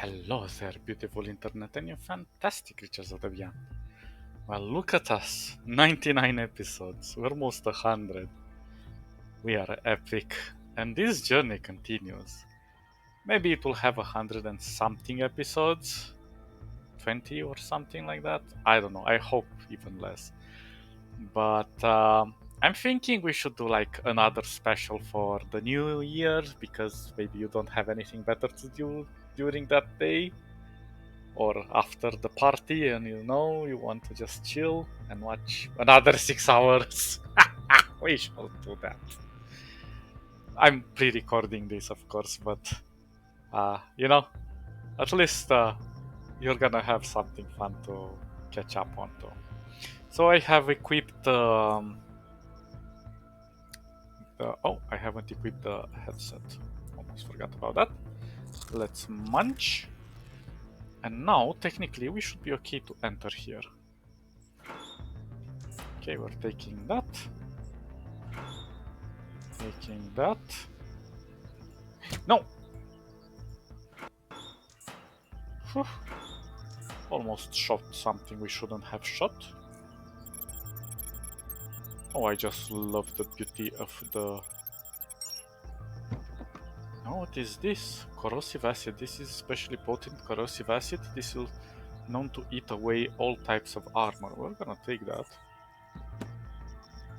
Hello there, beautiful internet and you fantastic creatures of the beyond. Well, look at us, 99 episodes, we're almost 100. We are epic, and this journey continues. Maybe it will have 100 and something episodes, 20 or something like that. I don't know, I hope even less. But I'm thinking we should do like another special for the new year because maybe you don't have anything better to do during that day or after the party and you want to just chill and watch another 6 hours. We shall do that. I'm pre-recording this, of course, but uh, you know at least you're gonna have something fun to catch up on too. So I have equipped I haven't equipped the headset. Almost forgot about that. Let's munch. And now technically we should be okay to enter here. Okay, we're taking that. Taking that. No! Whew. Almost shot something we shouldn't have shot. Oh, I just love the beauty of the... Oh, what is this? Corrosive acid. This is especially potent corrosive acid. This is known to eat away all types of armor. We're gonna take that.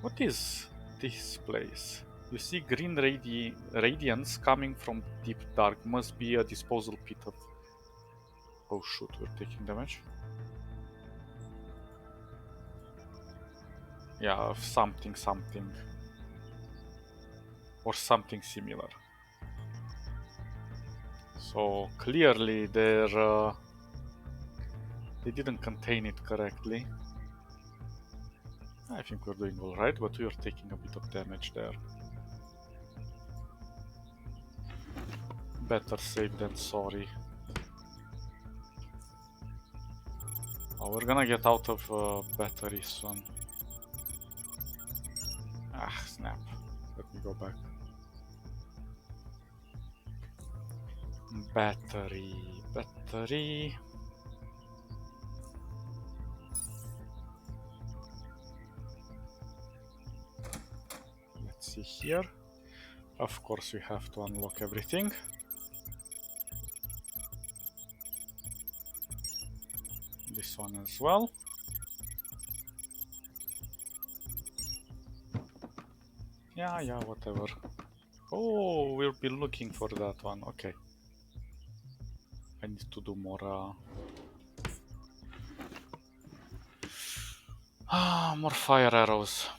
What is this place? You see green radiance coming from deep dark. Must be a disposal pit of... Oh shoot, we're taking damage. Yeah, of something. Or something similar. So clearly they didn't contain it correctly. I think we're doing alright, but we are taking a bit of damage there. Better safe than sorry. Oh, we're gonna get out of battery soon. Ah, snap. Let me go back. Battery. Let's see here. Of course we have to unlock everything. This one as well. Yeah, whatever. Oh, we'll be looking for that one. Okay. I need to do more... more fire arrows.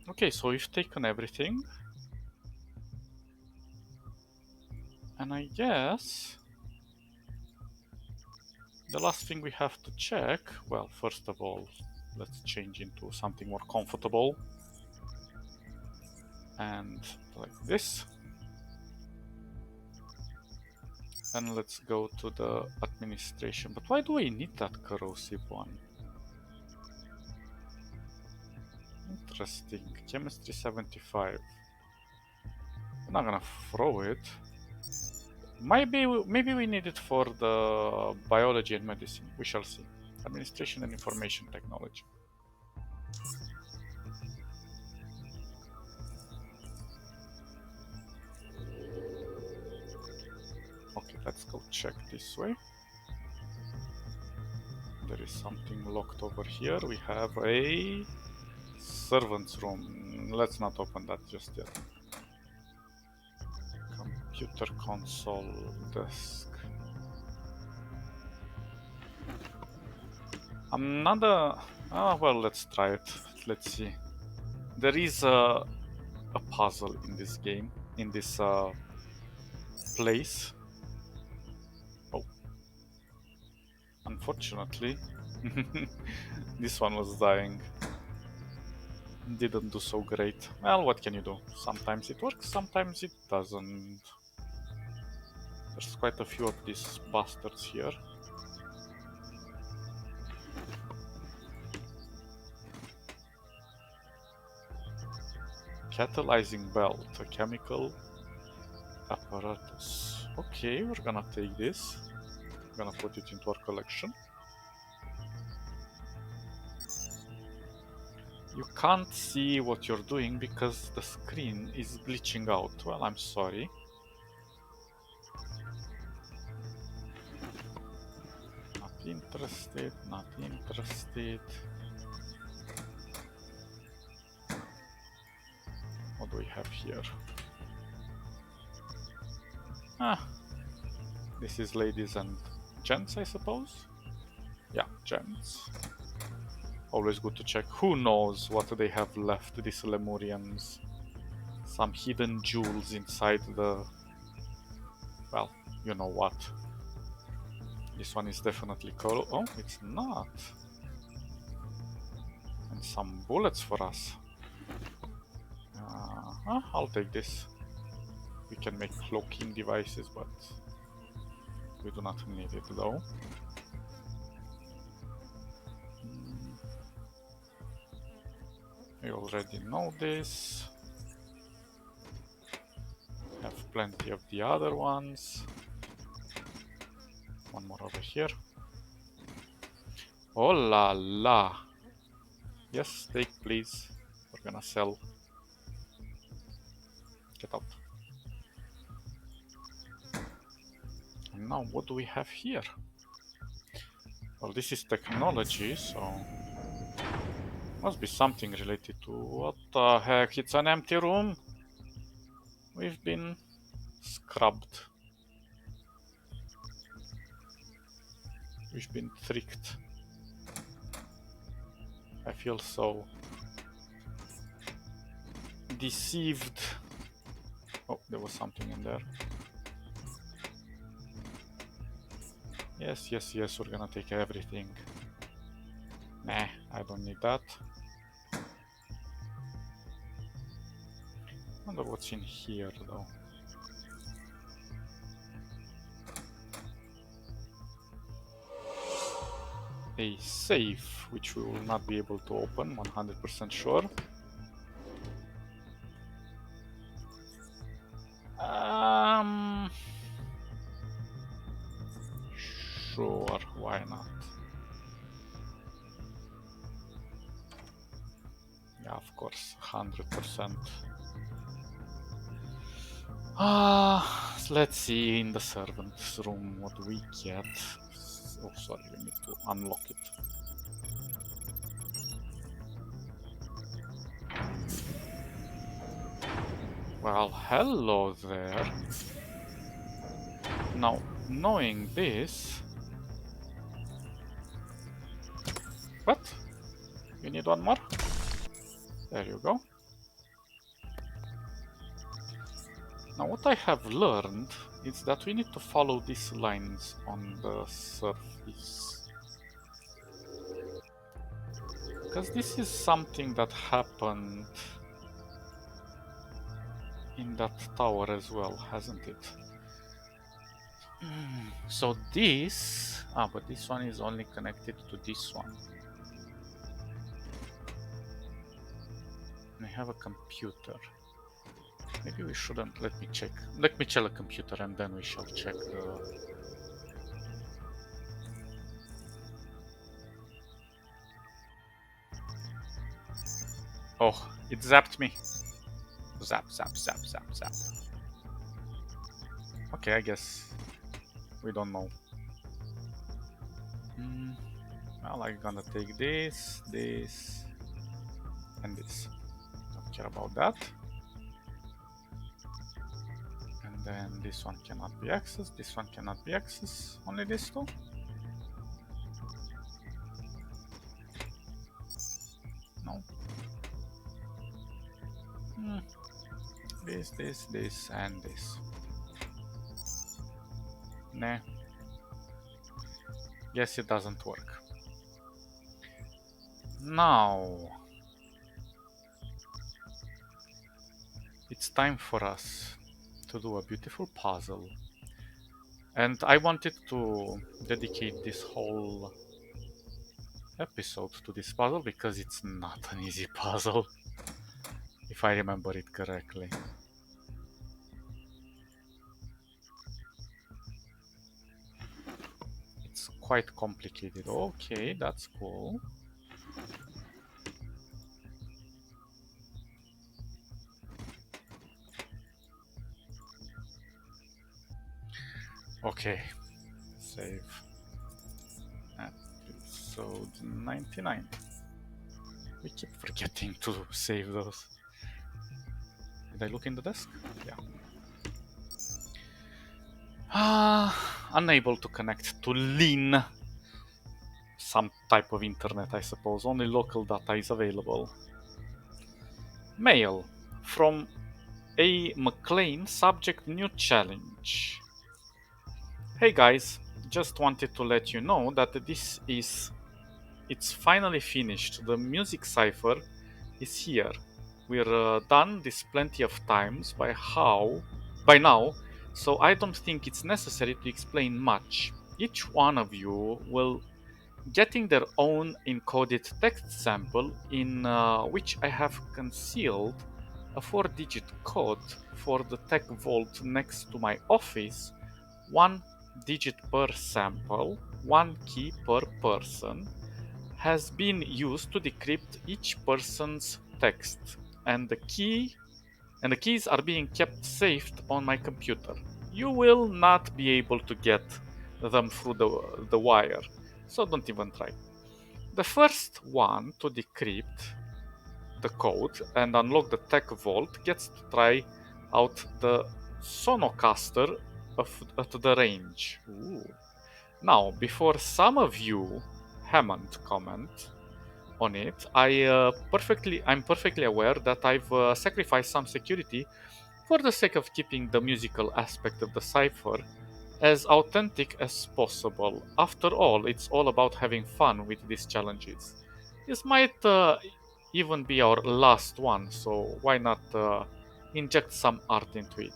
Okay, so we've taken everything. And I guess... the last thing we have to check... Well, first of all, let's change into something more comfortable. And like this. And let's go to the administration. But why do we need that corrosive one? Interesting. Chemistry 75. I'm not gonna throw it. Maybe we need it for the biology and medicine. We shall see. Administration and information technology. Okay, let's go check this way. There is something locked over here. We have a servant's room. Let's not open that just yet. Computer console desk. I'm not a... Oh, well, let's try it. Let's see. There is a puzzle in this game, in this place. Oh. Unfortunately, this one was dying. Didn't do so great. Well, what can you do? Sometimes it works, sometimes it doesn't. There's quite a few of these bastards here. Catalyzing belt, a chemical apparatus. Okay, we're gonna take this. I'm gonna put it into our collection. You can't see what you're doing because the screen is glitching out. Well, I'm sorry. Not interested, not interested. What do we have here? Ah, this is ladies and gents, I suppose? Yeah, gents. Always good to check. Who knows what they have left, these Lemurians. Some hidden jewels inside the... well, you know what. This one is definitely cool. Oh, it's not. And some bullets for us. I'll take this. We can make cloaking devices, but we do not need it though. We already know this. Have plenty of the other ones. One more over here. Oh la la! Yes, take please. We're gonna sell. Get out. And now what do we have here? Well, this is technology, so must be something related to... what the heck? It's an empty room? We've been scrubbed. We've been tricked. I feel so deceived. Oh, there was something in there. Yes, yes, yes, we're gonna take everything. Nah, I don't need that. Wonder what's in here though. A safe, which we will not be able to open, 100% sure. Sure, why not? Yeah, of course, 100%. Let's see in the servant's room what we get. Oh, sorry, we need to unlock it. Well, hello there. Now, knowing this... what? You need one more? There you go. Now, what I have learned is that we need to follow these lines on the surface. Because this is something that happened in that tower as well, hasn't it? So this... but this one is only connected to this one. I have a computer. Maybe we shouldn't. Let me check. Let me check a computer and then we shall check the... oh, it zapped me. Zap, zap, zap, zap, zap. Okay, I guess we don't know. Well, I'm gonna take this, this, and this. Don't care about that. And then this one cannot be accessed, this one cannot be accessed, only these two. No. This, and this. Nah. Guess it doesn't work. Now it's time for us to do a beautiful puzzle. And I wanted to dedicate this whole episode to this puzzle because it's not an easy puzzle, if I remember it correctly. quite complicated. Okay, that's cool. Okay, save episode 99. We keep forgetting to save those. Did I look in the desk? Yeah. Unable to connect to Lean. Some type of internet, I suppose. Only local data is available. Mail from A. McLean, subject new challenge. Hey guys, just wanted to let you know that it's finally finished. The music cipher is here. We're done this plenty of times by now, so I don't think it's necessary to explain much. Each one of you will getting their own encoded text sample in which I have concealed a 4-digit code for the tech vault next to my office, 1 digit per sample, 1 key per person, has been used to decrypt each person's text, and the keys are being kept saved on my computer. You will not be able to get them through the wire, so don't even try. The first one to decrypt the code and unlock the tech vault gets to try out the Sonocaster at the range. Ooh. Now, before some of you Hammond comment on it, I'm perfectly aware that I've sacrificed some security for the sake of keeping the musical aspect of the cipher as authentic as possible. After all, it's all about having fun with these challenges. This might even be our last one, so why not inject some art into it?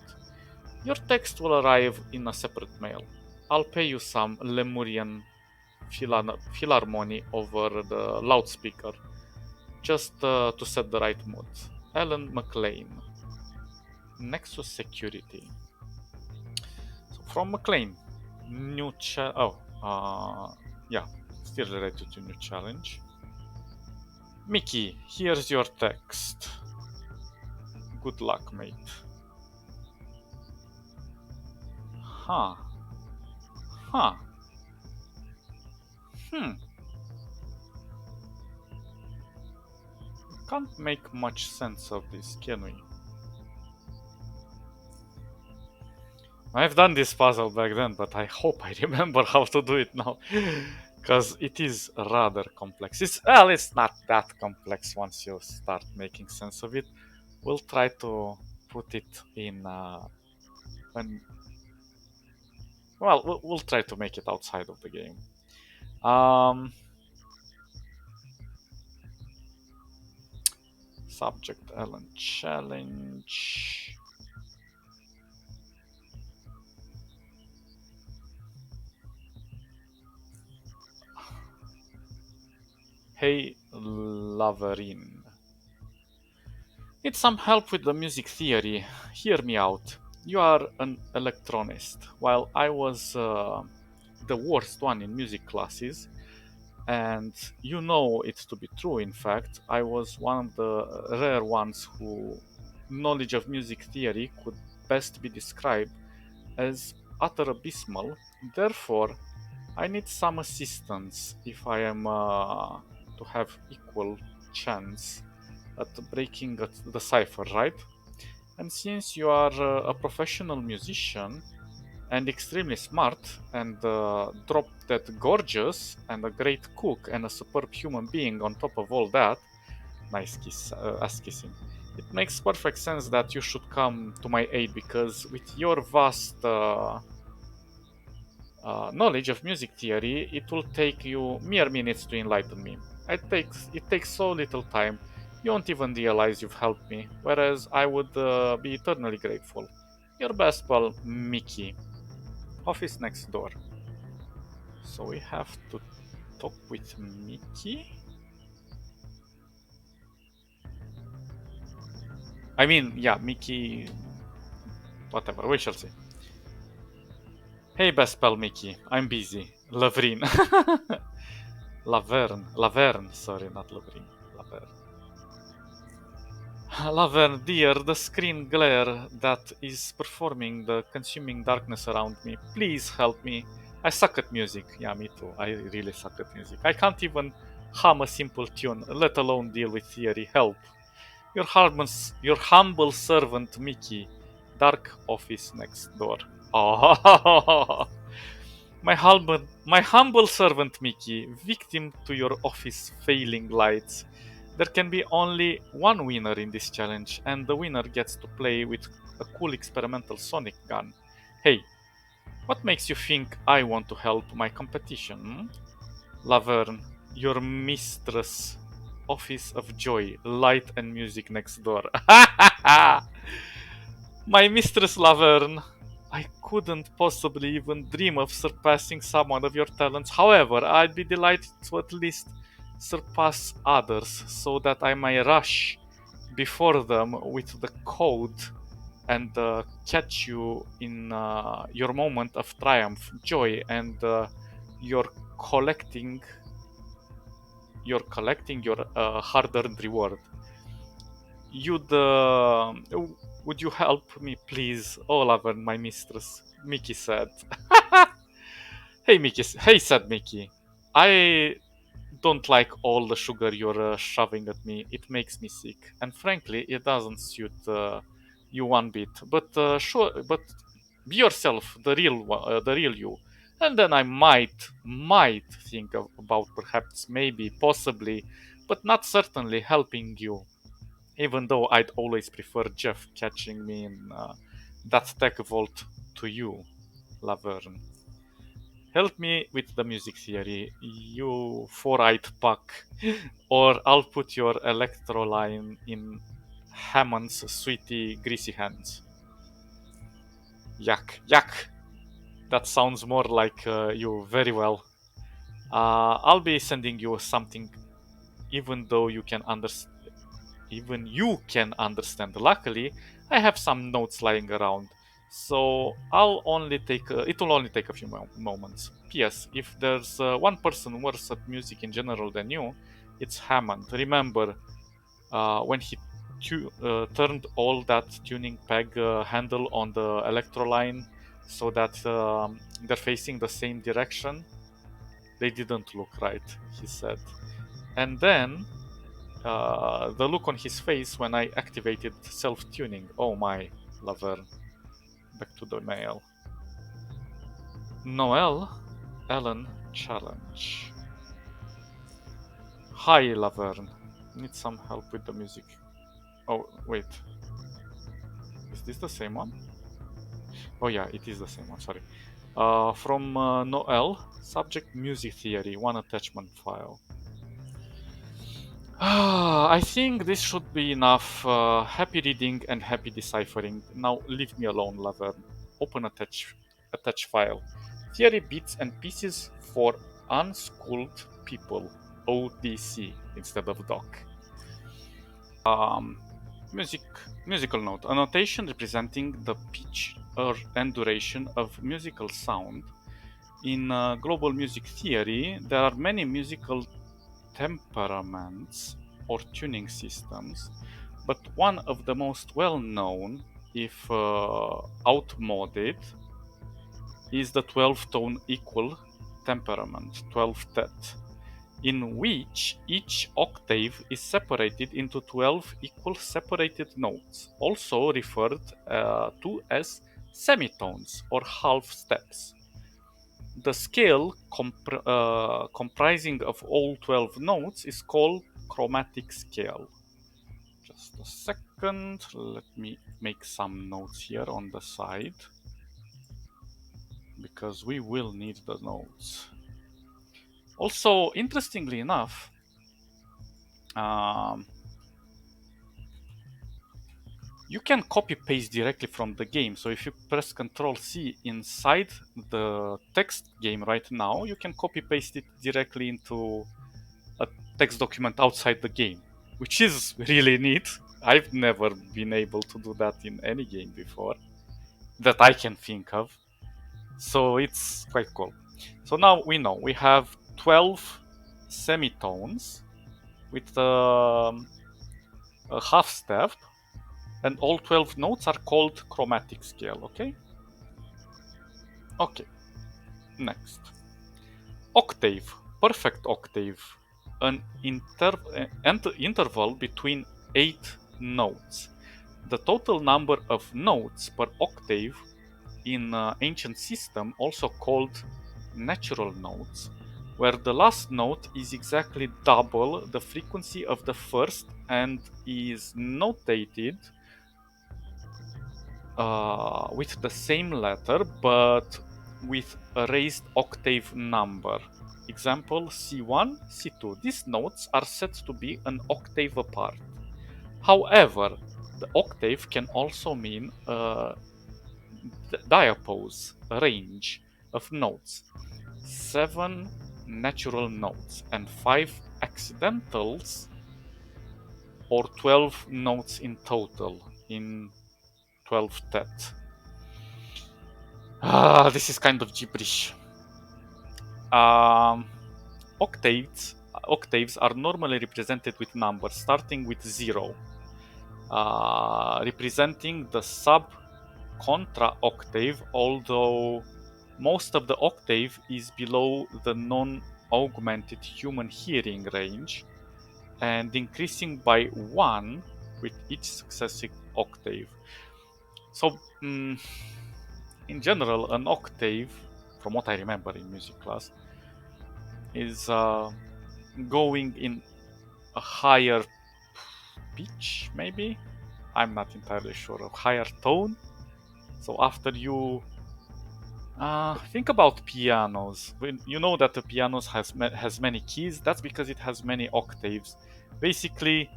Your text will arrive in a separate mail. I'll pay you some Lemurian philharmony over the loudspeaker, just to set the right mood. Alan McLean, Nexus Security. So from McLean, yeah, still related to new challenge. Mickey, here's your text. Good luck, mate. Huh. Huh. Can't make much sense of this, can we? I've done this puzzle back then, but I hope I remember how to do it now. Because it is rather complex. It's not that complex once you start making sense of it. We'll try to put it in when we'll try to make it outside of the game. Subject Ellen challenge. Hey Laverin. Need some help with the music theory. Hear me out. You are an electronist, while I was the worst one in music classes, and you know it to be true. In fact, I was one of the rare ones who knowledge of music theory could best be described as utter abysmal. Therefore, I need some assistance if I am to have equal chance at breaking the cipher, right? And since you are a professional musician and extremely smart and drop dead gorgeous and a great cook and a superb human being on top of all that, nice kiss, ass kissing. It makes perfect sense that you should come to my aid because with your vast knowledge of music theory, it will take you mere minutes to enlighten me. It takes so little time, you won't even realize you've helped me, whereas I would be eternally grateful. Your best pal, Mickey. Office next door. So we have to talk with Mickey? I mean, yeah, Mickey... Whatever, we shall see. Hey, best pal Mickey, I'm busy. Laverne. Laverne, sorry, not Laverne. Laverne. Laverne, dear, the screen glare that is performing the consuming darkness around me. Please help me. I suck at music. Yeah, me too. I really suck at music. I can't even hum a simple tune, let alone deal with theory. Help. Your humble servant, Mickey. Dark office next door. Oh, my humble servant Mickey, victim to your office failing lights. There can be only one winner in this challenge, and the winner gets to play with a cool experimental sonic gun. Hey, what makes you think I want to help my competition? Laverne, your mistress. Office of Joy, Light and Music next door. My mistress Laverne, I couldn't possibly even dream of surpassing someone of your talents. However, I'd be delighted to at least surpass others so that I may rush before them with the code and catch you in your moment of triumph, joy, and you're collecting your hard-earned reward. You'd would you help me, please, Olaver, my mistress? Mickey said. Hey, said Mickey. I don't like all the sugar you're shoving at me. It makes me sick, and frankly, it doesn't suit you one bit. But be yourself, the real you, and then I might think about perhaps, maybe, possibly, but not certainly helping you. Even though I'd always prefer Jeff catching me in that tech vault to you, Laverne. Help me with the music theory, you four-eyed puck, or I'll put your electro line in Hammond's sweetie greasy hands. Yuck, yuck. That sounds more like you very well. I'll be sending you something, even though even you can understand. Luckily, I have some notes lying around, so it will only take a few moments. P.S. If there's one person worse at music in general than you, it's Hammond. Remember when he turned all that tuning peg handle on the electro line so that they're facing the same direction? They didn't look right, he said. And then the look on his face when I activated self-tuning. Oh my, Laverne. Back to the mail. Noel, Ellen, challenge. Hi, Laverne. Need some help with the music. Oh, wait. Is this the same one? Oh yeah, it is the same one, sorry. From Noel, subject music theory, one attachment file. I think this should be enough. Happy reading and happy deciphering. Now leave me alone, Laverne. Open attach file. Theory bits and pieces for unschooled people. ODC instead of doc. Um, music musical note. A notation representing the pitch and duration of musical sound. In global music theory, there are many musical temperaments or tuning systems, but one of the most well known, if outmoded, is the 12 tone equal temperament, 12 tet, in which each octave is separated into 12 equal separated notes, also referred to as semitones or half steps. The scale comprising of all 12 notes is called chromatic scale. Just a second, let me make some notes here on the side, because we will need the notes. Also, interestingly enough, you can copy paste directly from the game. So if you press Ctrl C inside the text game right now, you can copy paste it directly into a text document outside the game, which is really neat. I've never been able to do that in any game before that I can think of. So it's quite cool. So now we know we have 12 semitones with a half step, and all 12 notes are called chromatic scale, okay? Okay, next. Octave, perfect octave, an interval between 8 notes. The total number of notes per octave in ancient system, also called natural notes, where the last note is exactly double the frequency of the first and is notated with the same letter but with a raised octave number. Example C1, C2. These notes are said to be an octave apart. However, the octave can also mean a diapose, a range of notes. 7 natural notes and 5 accidentals, or 12 notes in total in 12 tet. This is kind of gibberish. Um, octaves are normally represented with numbers starting with 0, representing the sub-contra octave, although most of the octave is below the non-augmented human hearing range and increasing by 1 with each successive octave. So, in general, an octave, from what I remember in music class, is going in a higher pitch, maybe? I'm not entirely sure. A higher tone. So after you think about pianos, when you know that the piano has many keys, that's because it has many octaves. Basically,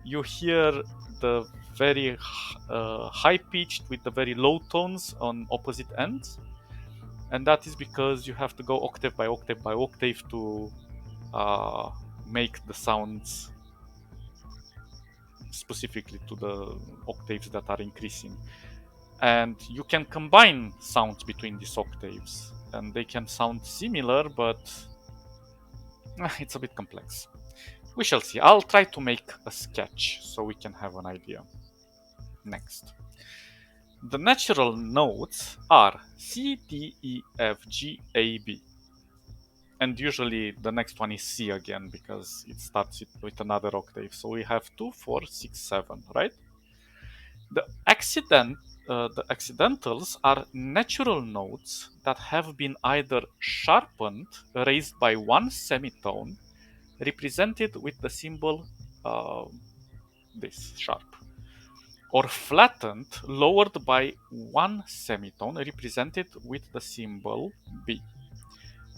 you hear the very high pitched with the very low tones on opposite ends, and that is because you have to go octave by octave by octave to make the sounds specifically to the octaves that are increasing. And you can combine sounds between these octaves, and they can sound similar, but it's a bit complex. We shall see. I'll try to make a sketch so we can have an idea. Next. The natural notes are C, D, E, F, G, A, B. And usually the next one is C again because it starts with another octave. So we have 2, 4, 6, 7, right? The accidentals are natural notes that have been either sharpened, raised by one semitone, represented with the symbol this sharp, or flattened, lowered by one semitone, represented with the symbol B.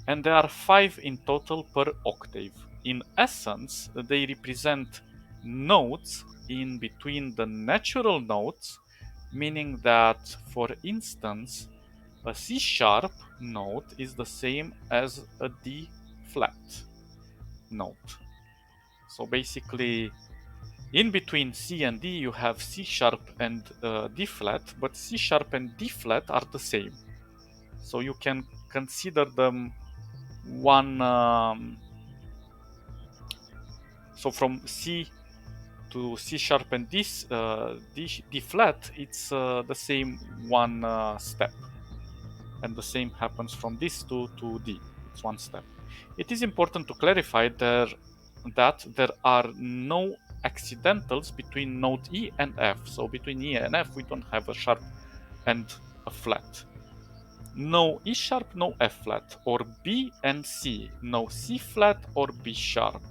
And there are 5 in total per octave. In essence, they represent notes in between the natural notes, meaning that, for instance, a C sharp note is the same as a D flat note. So basically, in between C and D, you have C sharp and D flat, but C sharp and D flat are the same. So you can consider them one. So from C to C sharp and D flat, it's the same one step. And the same happens from this to D. It's one step. It is important to clarify that there are no accidentals between note E and F. So between E and F, we don't have a sharp and a flat. No E sharp, no F flat, or B and C, no C flat or B sharp.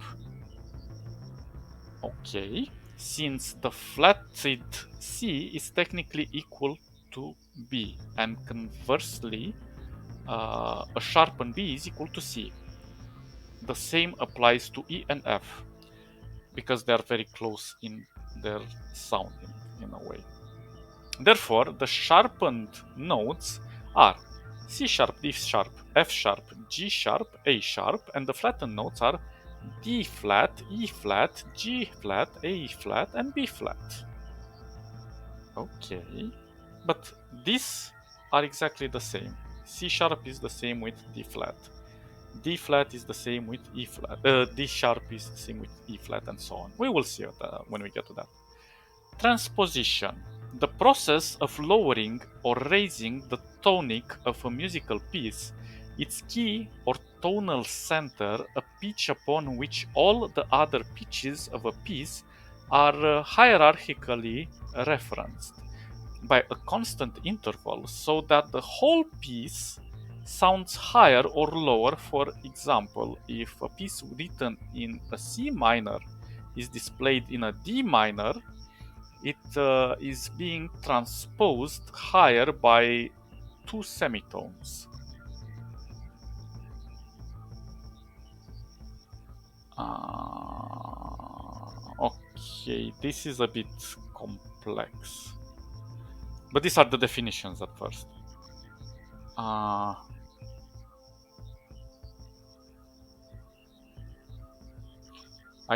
Okay, since the flatted C is technically equal to B, and conversely, a sharpened B is equal to C. The same applies to E and F, because they are very close in their sounding, in a way. Therefore, the sharpened notes are C sharp, D sharp, F sharp, G sharp, A sharp, and the flattened notes are D flat, E flat, G flat, A flat, and B flat. Okay, but these are exactly the same. C sharp is the same with D flat. D flat is the same with E flat. D sharp is the same with E flat, and so on. We will see when we get to that. Transposition. The process of lowering or raising the tonic of a musical piece, its key or tonal center, a pitch upon which all the other pitches of a piece are hierarchically referenced by a constant interval so that the whole piece sounds higher or lower. For example, if a piece written in a C minor is displayed in a D minor, it is being transposed higher by 2 semitones. Okay, this is a bit complex. But these are the definitions at first. I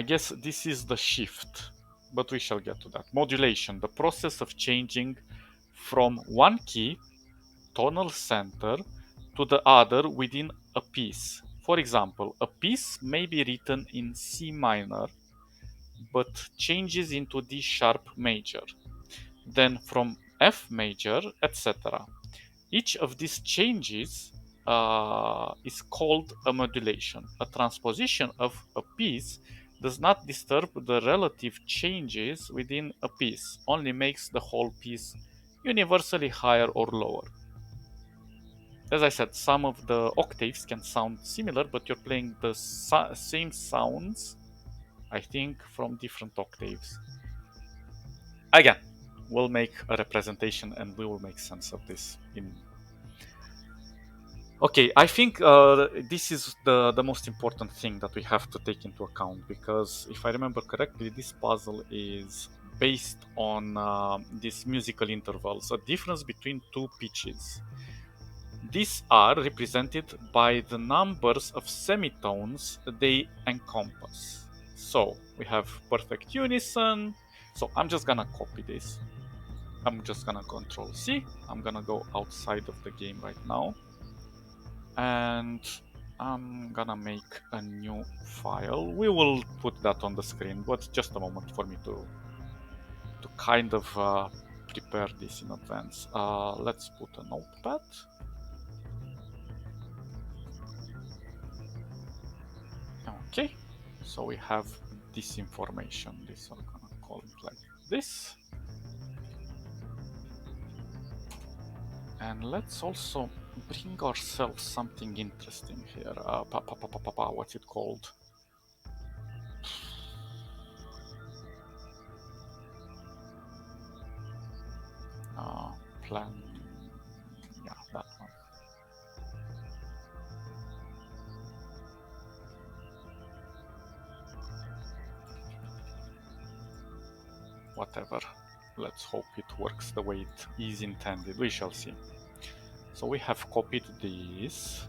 guess this is the shift, but we shall get to that. Modulation, the process of changing from one key, tonal center, to the other within a piece. For example, a piece may be written in C minor, but changes into D sharp major, then from F major, etc. Each of these changes is called a modulation. A transposition of a piece does not disturb the relative changes within a piece, only makes the whole piece universally higher or lower. As I said, some of the octaves can sound similar, but you're playing the same sounds, I think, from different octaves. Again, we'll make a representation and we will make sense of this in. Okay, I think this is the most important thing that we have to take into account, because if I remember correctly, this puzzle is based on these musical intervals, a difference between two pitches. These are represented by the numbers of semitones they encompass. So we have perfect unison. So I'm just gonna copy this. I'm just gonna Control C. I'm gonna go outside of the game right now. And I'm gonna make a new file. We will put that on the screen, but just a moment for me to kind of prepare this in advance. Let's put a notepad. Okay, so we have this information. This I'm gonna call it like this. And let's also bring ourselves something interesting here. What's it called? Plan. Yeah, that one. Whatever. Let's hope it works the way it is intended. We shall see. So we have copied this.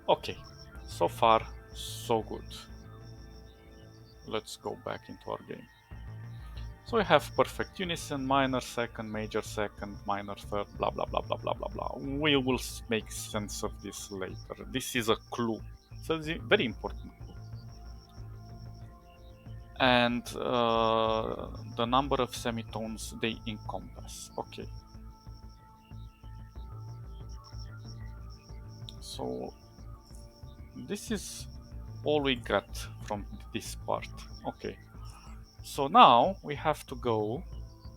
Okay, so far so good. Let's go back into our game. So we have perfect unison, minor second, major second, minor third, blah blah blah blah blah blah blah. We will make sense of this later. This is a clue. So it's a very important clue. And the number of semitones they encompass. Okay. So this is all we got from this part. Okay. So now we have to go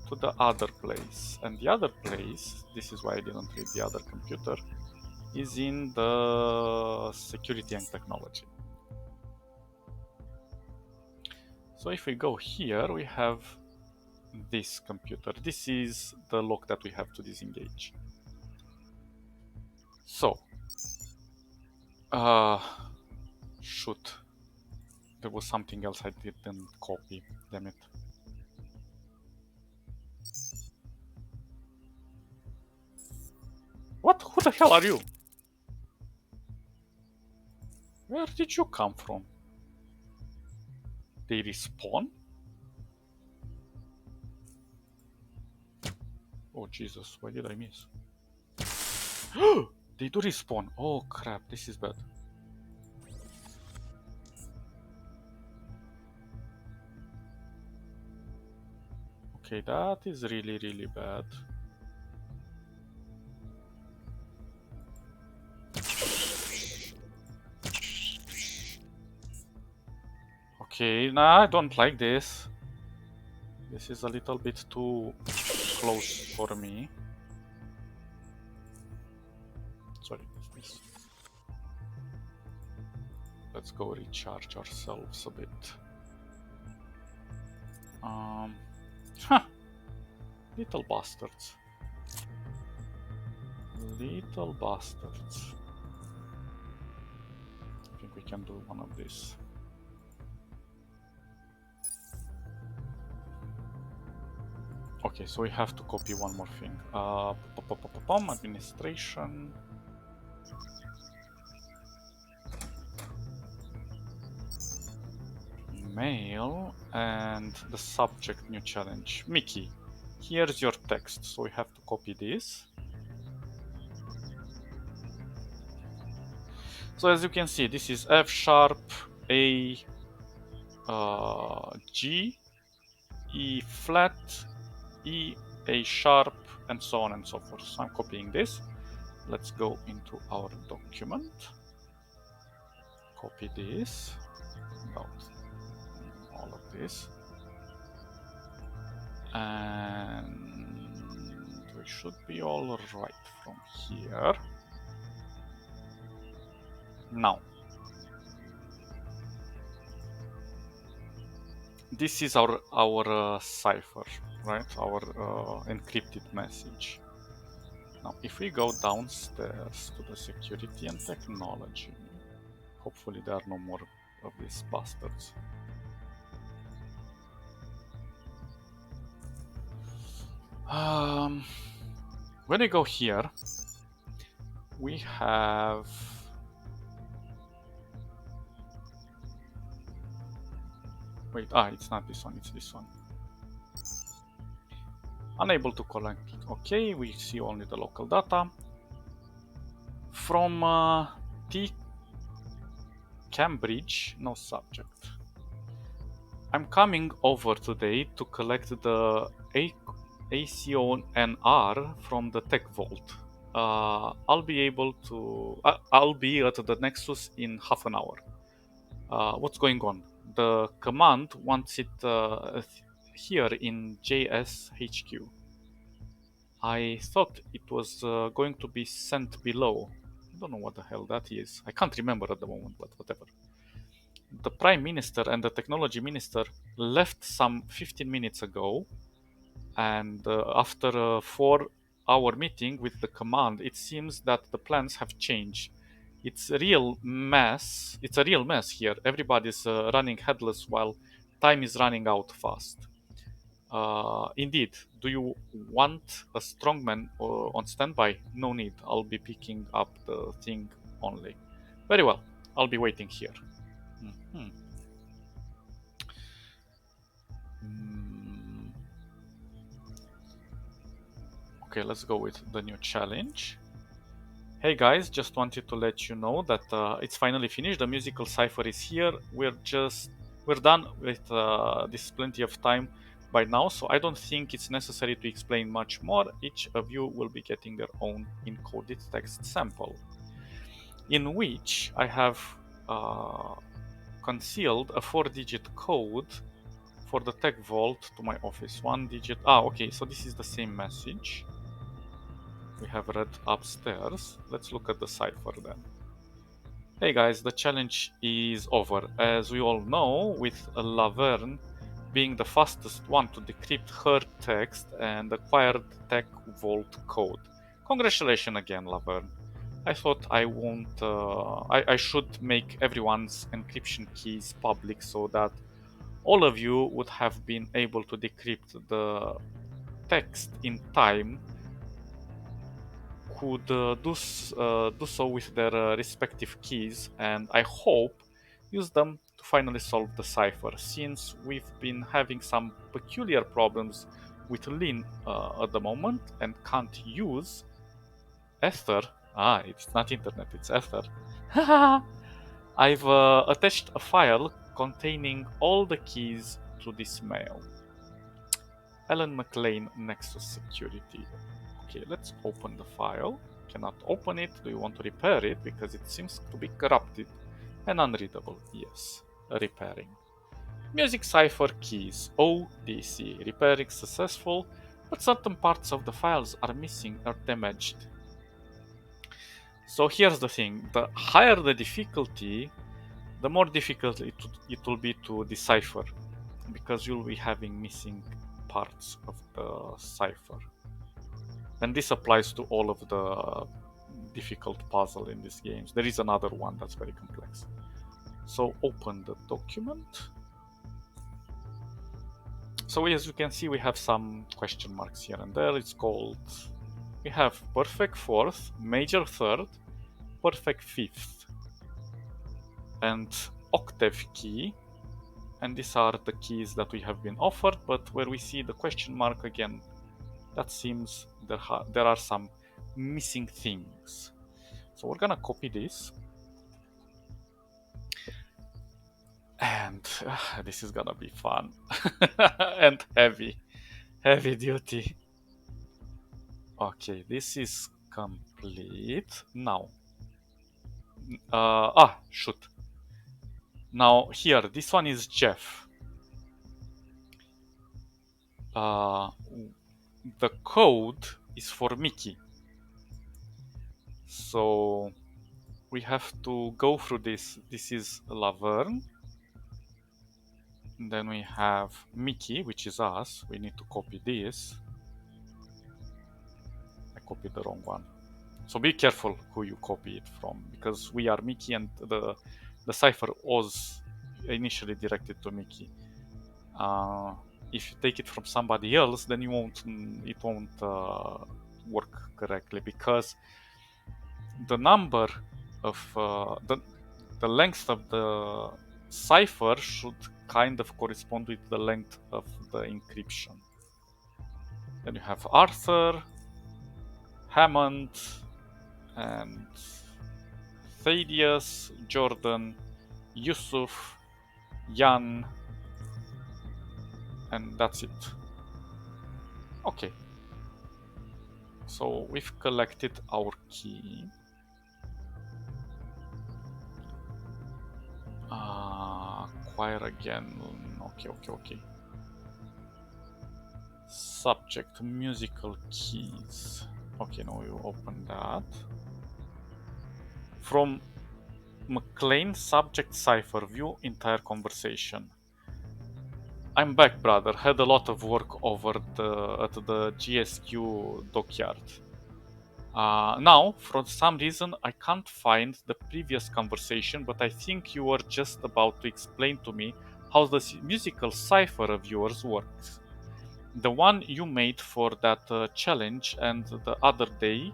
to the other place, and the other place, this is why I didn't read the other computer, is in the security and technology. So if we go here, we have this computer. This is the lock that we have to disengage. So, shoot, there was something else I didn't copy, damn it. What? Who the hell are you? Where did you come from? They respawn? Oh Jesus, why did I miss? They do respawn. Oh crap, this is bad. Okay, that is really, really bad. Okay, nah, I don't like this. This is a little bit too close for me. Sorry, this. Let's go recharge ourselves a bit. Huh. Little bastards. Little bastards. I think we can do one of these. Okay, so we have to copy one more thing. Administration. Mail and the subject new challenge. Mickey, here's your text. So we have to copy this. So as you can see, this is F sharp, A, G, E flat, E, A sharp, and so on and so forth. So I'm copying this. Let's go into our document. Copy this. About all of this. And we should be all right from here. Now, this is our cipher, right? Our encrypted message. Now, if we go downstairs to the security and technology, hopefully there are no more of these bastards. When we go here, we have wait, it's not this one, it's this one. Unable to collect it. Okay, we see only the local data. From T Cambridge, no subject. I'm coming over today to collect the ACONR from the Tech Vault. I'll be able to. I'll be at the Nexus in half an hour. What's going on? The command wants it here in JSHQ. I thought it was going to be sent below. I don't know what the hell that is. I can't remember at the moment, but whatever. The Prime Minister and the Technology Minister left some 15 minutes ago, and after a 4-hour meeting with the command, it seems that the plans have changed. It's a real mess. It's a real mess here. Everybody's running headless while time is running out fast. Indeed, do you want a strongman on standby? No need. I'll be picking up the thing only. Very well. I'll be waiting here. Mm-hmm. Okay, let's go with the new challenge. Hey guys, just wanted to let you know that it's finally finished. The musical cipher is here. We're done with this plenty of time by now, so I don't think it's necessary to explain much more. Each of you will be getting their own encoded text sample, in which I have concealed a 4-digit code for the Tech Vault to my office. 1 digit. Okay, so this is the same message we have read upstairs. Let's look at the cipher then. Hey guys, the challenge is over. As we all know, with Laverne being the fastest one to decrypt her text and acquire the Tech Vault code. Congratulations again, Laverne. I thought I should make everyone's encryption keys public so that all of you would have been able to decrypt the text in time could do so with their respective keys, and I hope use them to finally solve the cipher, since we've been having some peculiar problems with Lin at the moment and can't use Ether. It's not internet, it's Ether. I've attached a file containing all the keys to this mail. Alan McLean, Nexus Security. Okay, let's open the file. Cannot open it. Do you want to repair it? Because it seems to be corrupted and unreadable. Yes, repairing. Music cipher keys. ODC. Repairing successful, but certain parts of the files are missing or damaged. So here's the thing. The higher the difficulty, the more difficult it will be to decipher, because you'll be having missing parts of the cipher. And this applies to all of the difficult puzzle in these games. There is another one that's very complex. So open the document. So as you can see, we have some question marks here and there. It's called, we have perfect fourth, major third, perfect fifth, and octave key. And these are the keys that we have been offered, but where we see the question mark again, that seems there are some missing things. So we're gonna copy this, and this is gonna be fun and heavy duty. Okay, this is complete now. Shoot. Now here, this one is Jeff. The code is for Mickey. So we have to go through this. This is Laverne. Then we have Mickey, which is us. We need to copy this. I copied the wrong one. So be careful who you copy it from, because we are Mickey and the cipher was initially directed to Mickey. If you take it from somebody else, then it won't work correctly, because the number of the length of the cipher should kind of correspond with the length of the encryption. Then you have Arthur, Hammond, and Thaddeus, Jordan, Yusuf, Jan, and that's it. Okay. So we've collected our key. Acquire again. Okay. Subject, musical keys. Okay, now we will open that. From McLean subject cipher, view entire conversation. I'm back, brother. Had a lot of work over at the GSQ dockyard. Now, for some reason, I can't find the previous conversation, but I think you were just about to explain to me how the musical cipher of yours works. The one you made for that challenge and the other day,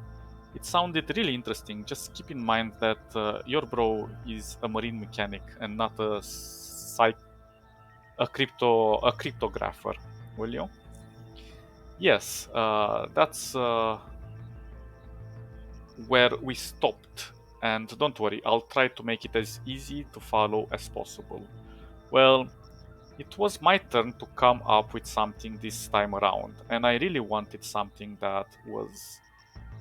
it sounded really interesting. Just keep in mind that your bro is a marine mechanic and not a cryptographer, will you? Yes, that's where we stopped. And don't worry, I'll try to make it as easy to follow as possible. Well, it was my turn to come up with something this time around, and I really wanted something that was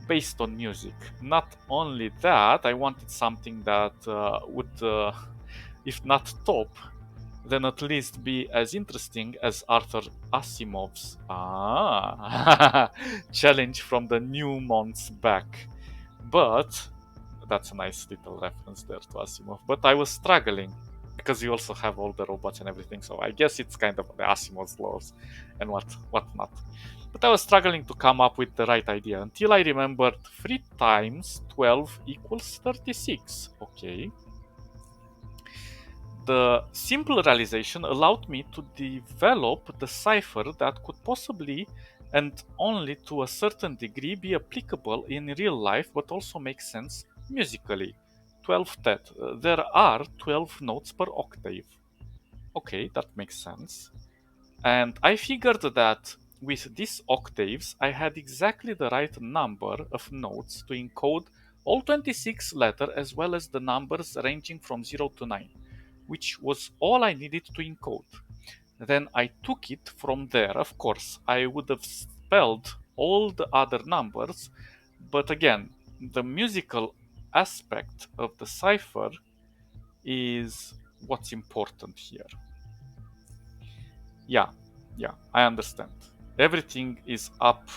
based on music. Not only that, I wanted something that would, if not top, then at least be as interesting as Arthur Asimov's challenge from the new months back. But that's a nice little reference there to Asimov. But I was struggling because you also have all the robots and everything, so I guess it's kind of the Asimov's laws and whatnot. But I was struggling to come up with the right idea until I remembered 3 times 12 equals 36. Okay. The simple realization allowed me to develop the cipher that could possibly and only to a certain degree be applicable in real life, but also make sense musically 12 tet. There are 12 notes per octave. Okay, that makes sense. And I figured that with these octaves, I had exactly the right number of notes to encode all 26 letters as well as the numbers ranging from 0 to 9, which was all I needed to encode. Then I took it from there. Of course, I would have spelled all the other numbers, but again, the musical aspect of the cipher is what's important here. Yeah, I understand. Everything is up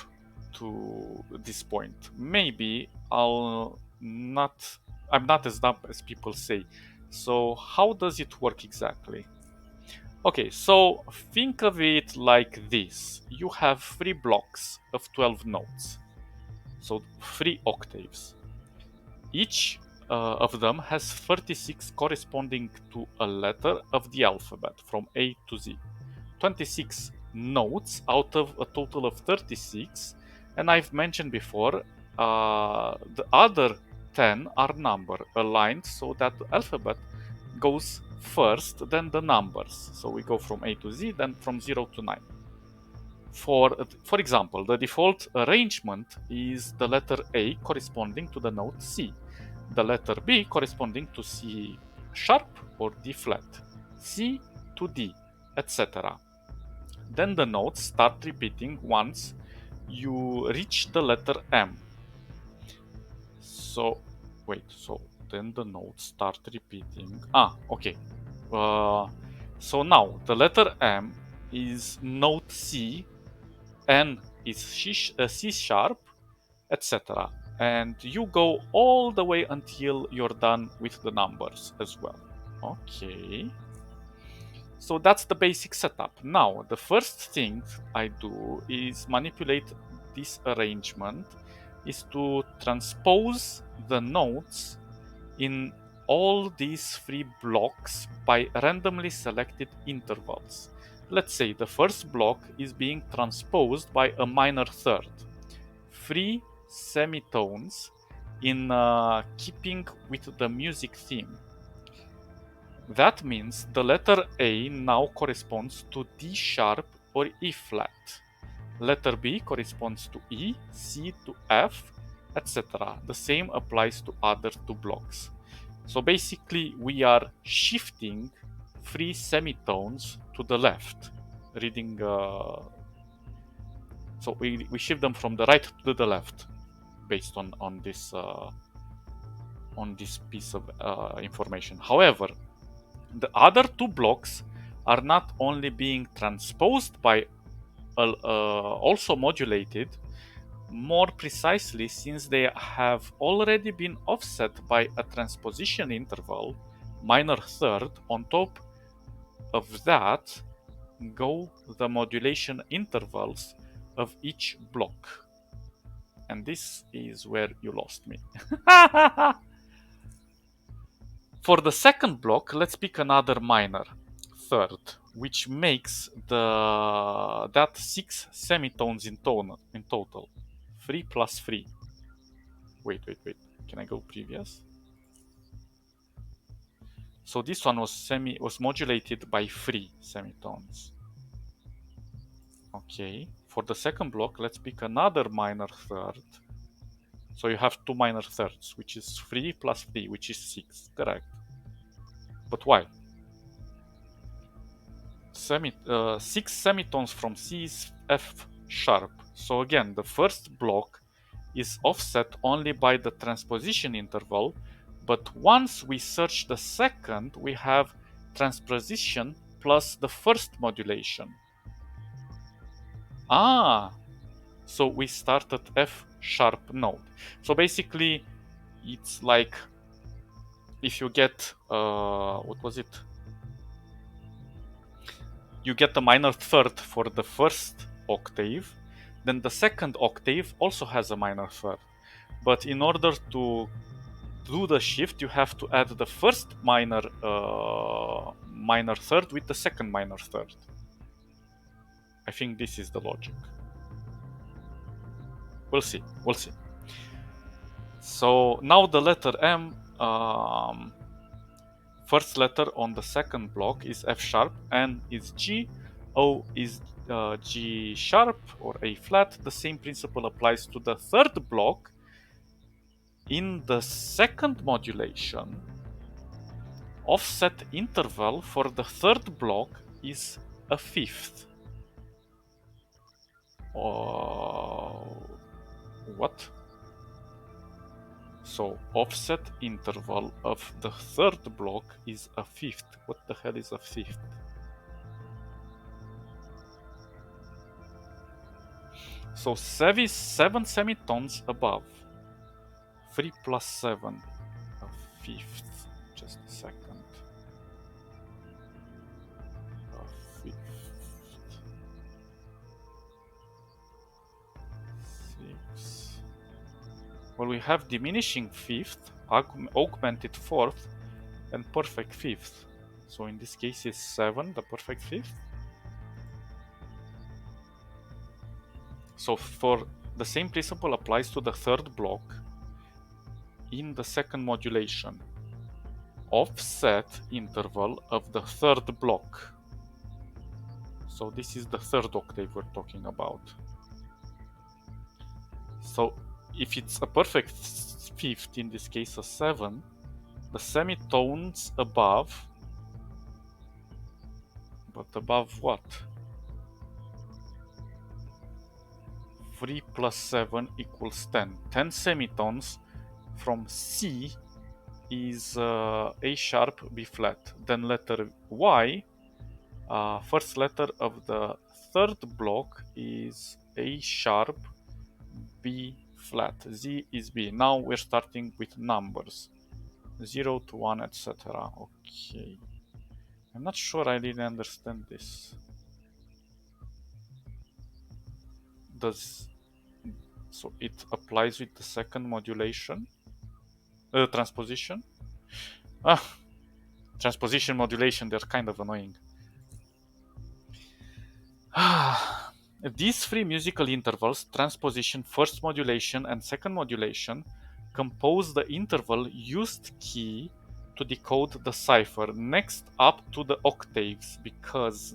to this point. Maybe I'm not as dumb as people say. So how does it work exactly? Okay, so think of it like this. You have 3 blocks of 12 notes. So 3 octaves. Each of them has 36 corresponding to a letter of the alphabet from A to Z. 26 notes out of a total of 36, and I've mentioned before the other 10 are number aligned so that the alphabet goes first, then the numbers. So we go from A to Z, then from 0 to 9. For example, the default arrangement is the letter A corresponding to the note C, the letter B corresponding to C sharp or D flat, C to D, etc. Then the notes start repeating once you reach the letter M. So, wait, so then the notes start repeating. Okay. So now the letter M is note C, N is C sharp, etc. And you go all the way until you're done with the numbers as well. Okay. So that's the basic setup. Now, the first thing I do is manipulate this arrangement is to transpose the notes in all these 3 blocks by randomly selected intervals. Let's say the first block is being transposed by a minor third. 3 semitones in keeping with the music theme. That means the letter A now corresponds to D sharp or E flat. Letter B corresponds to E, C to F, etc. The same applies to other 2 blocks. So basically we are shifting 3 semitones to the left, reading so we shift them from the right to the left based on this piece of information. However, the other 2 blocks are not only being transposed by also modulated, more precisely since they have already been offset by a transposition interval, minor third. On top of that go the modulation intervals of each block. And this is where you lost me. For the second block, let's pick another minor third, which makes that 6 semitones in total. 3 plus 3. Wait. Can I go previous? So this one was modulated by 3 semitones. Okay. For the second block, let's pick another minor third. So you have 2 minor thirds, which is 3 plus 3, which is 6. Correct. But why? 6 semitones from C is F sharp. So again, the first block is offset only by the transposition interval, but once we search the second, we have transposition plus the first modulation. So we start at F sharp note. So basically, it's like if you get, what was it? You get a minor third for the first octave, then the second octave also has a minor third. But in order to do the shift, you have to add the first minor third with the second minor third. I think this is the logic. We'll see. So now the letter M first letter on the second block is F sharp, N is G, O is G sharp or A flat. The same principle applies to the third block. In the second modulation, offset interval for the third block is a fifth. What? So offset interval of the third block is a fifth. What the hell is a fifth? So 7 semitones above. 3 plus 7, a fifth. Just a second. A fifth. 6. Well, we have diminishing fifth, augmented fourth, and perfect fifth. So in this case is 7, the perfect fifth. So for the same principle applies to the third block in the second modulation. Offset interval of the third block. So this is the third octave we're talking about. So if it's a perfect fifth, in this case a 7, the semitones above, but above what? 3 plus 7 equals 10. 10 semitones from C is A sharp, B flat. Then letter Y, first letter of the third block is A sharp, B flat. Z is B. Now we're starting with numbers. 0 to 1, etc. Okay. I'm not sure I really understand this. So it applies with the second modulation? Transposition? Transposition, modulation, they're kind of annoying. These three musical intervals, transposition, first modulation, and second modulation, compose the interval used key to decode the cipher next up to the octaves, because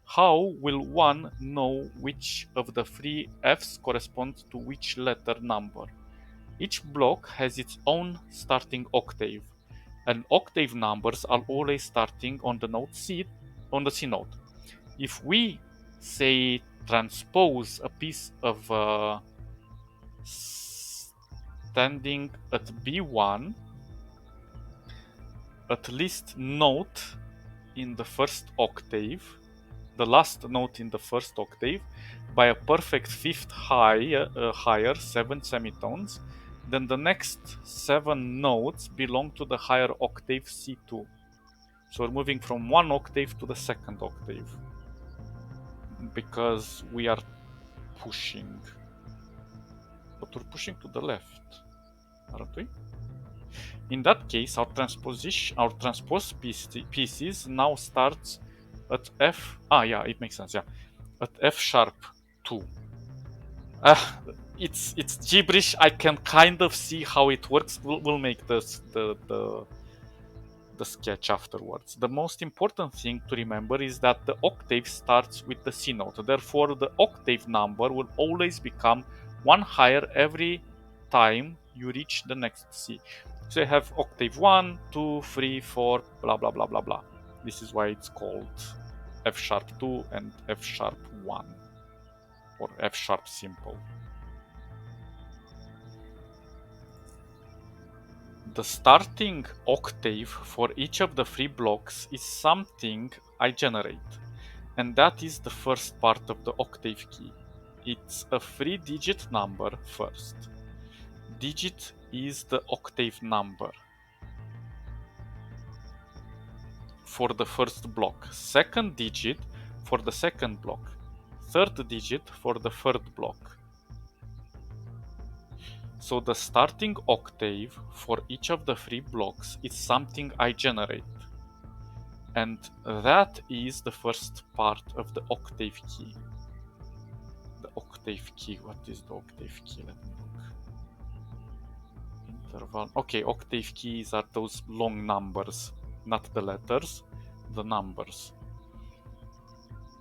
how will one know which of the three Fs corresponds to which letter number? Each block has its own starting octave, and octave numbers are always starting on the note C, on the C note. If we say transpose a piece of standing at B1, at least note in the first octave, the last note in the first octave, by a perfect fifth higher, 7 semitones, then the next 7 notes belong to the higher octave C2. So we're moving from one octave to the second octave, because we are pushing. But we're pushing to the left, aren't we? In that case, our transpose pieces now starts at F. Yeah, it makes sense. Yeah, at F sharp 2. It's gibberish. I can kind of see how it works. We'll make the sketch afterwards. The most important thing to remember is that the octave starts with the C note. Therefore, the octave number will always become one higher every time you reach the next C. So you have octave 1, 2, 3, 4, blah blah blah blah blah. This is why it's called F sharp 2 and F sharp 1, or F sharp simple. The starting octave for each of the three blocks is something I generate, and that is the first part of the octave key. It's a 3-digit number first. Digit is the octave number for the first block, second digit for the second block, third digit for the third block. So the starting octave for each of the three blocks is something I generate. And that is the first part of the octave key. The octave key, what is the octave key? Let me look. interval. Okay, octave keys are those long numbers, not the letters, the numbers.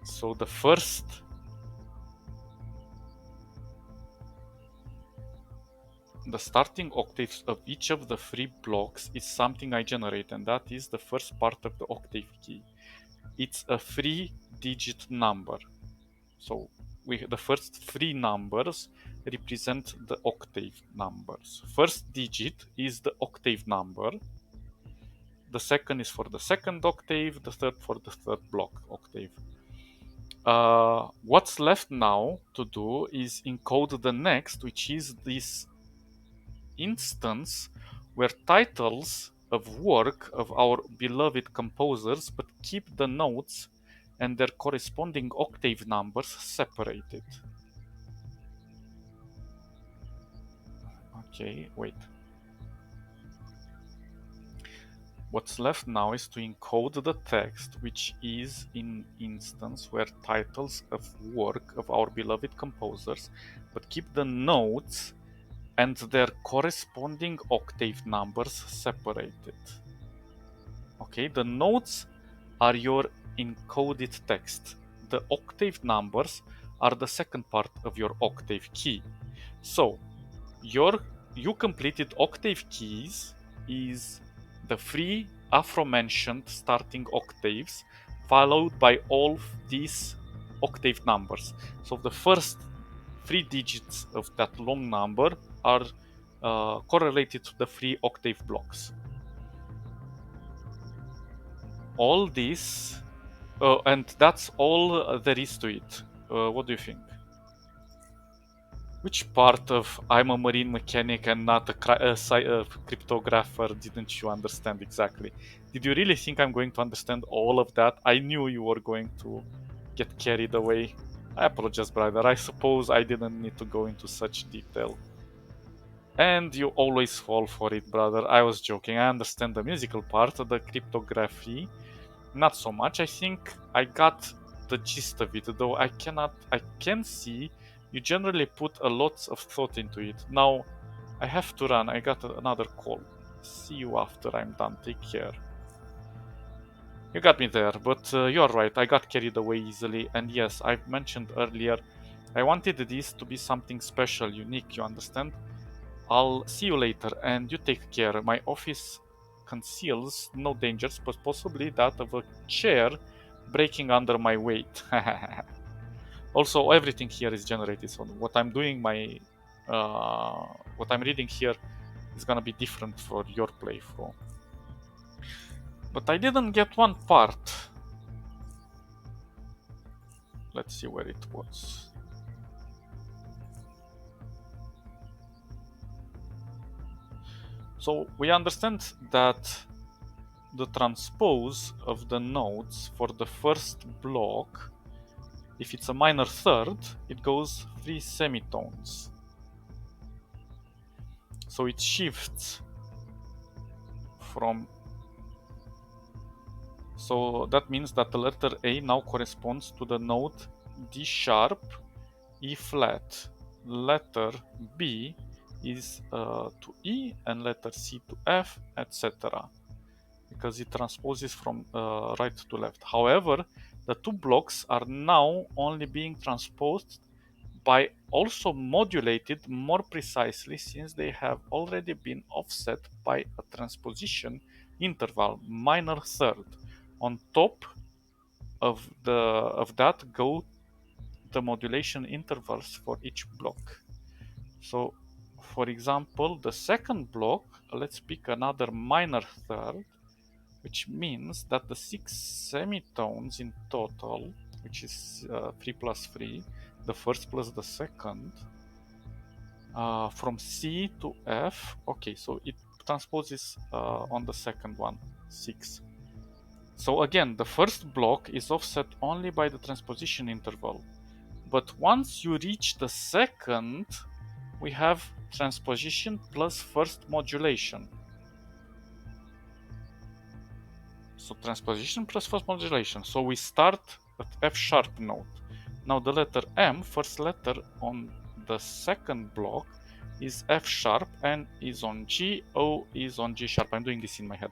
So the starting octaves of each of the three blocks is something I generate, and that is the first part of the octave key. It's a 3-digit number. So the first three numbers represent the octave numbers. First digit is the octave number. The second is for the second octave, the third for the third block octave. What's left now to do is encode the next, which is this instance where titles of work of our beloved composers, but keep the notes and their corresponding octave numbers separated. Okay, wait. What's left now is to encode the text, which is in instance where titles of work of our beloved composers, but keep the notes and their corresponding octave numbers separated. Okay, the notes are your encoded text. The octave numbers are the second part of your octave key. So, you completed octave keys is the three aforementioned starting octaves followed by all these octave numbers. So the first 3 digits of that long number are correlated to the 3 octave blocks. All this, and that's all there is to it. What do you think? Which part of I'm a marine mechanic and not a cryptographer didn't you understand exactly? Did you really think I'm going to understand all of that? I knew you were going to get carried away. I apologize, brother. I suppose I didn't need to go into such detail. And you always fall for it, brother. I was joking. I understand the musical part, the cryptography. Not so much. I think I got the gist of it, though I can see you generally put a lot of thought into it. Now, I have to run. I got another call. See you after I'm done. Take care. You got me there, but you're right. I got carried away easily. And yes, I mentioned earlier, I wanted this to be something special, unique, you understand? I'll see you later, and you take care. My office conceals no dangers, but possibly that of a chair breaking under my weight. Also, everything here is generated, so what I'm doing, what I'm reading here is gonna be different for your playthrough. But I didn't get one part. Let's see where it was. So we understand that the transpose of the notes for the first block, if it's a minor third, it goes 3 semitones. So it shifts from. So that means that the letter A now corresponds to the note D sharp, E flat. Letter B is to E, and letter C to F, etc. Because it transposes from right to left. However, the two blocks are now only being transposed by also modulated more precisely, since they have already been offset by a transposition interval, minor third. On top of that go the modulation intervals for each block. So, for example, the second block, let's pick another minor third, which means that the 6 semitones in total, which is 3 plus 3, the first plus the second, from C to F. Okay, so it transposes on the second one, 6. So again, the first block is offset only by the transposition interval. But once you reach the second, we have transposition plus first modulation. So transposition plus first modulation. So we start at F sharp note. Now the letter M, first letter on the second block, is F sharp, N is on G, O is on G sharp. I'm doing this in my head.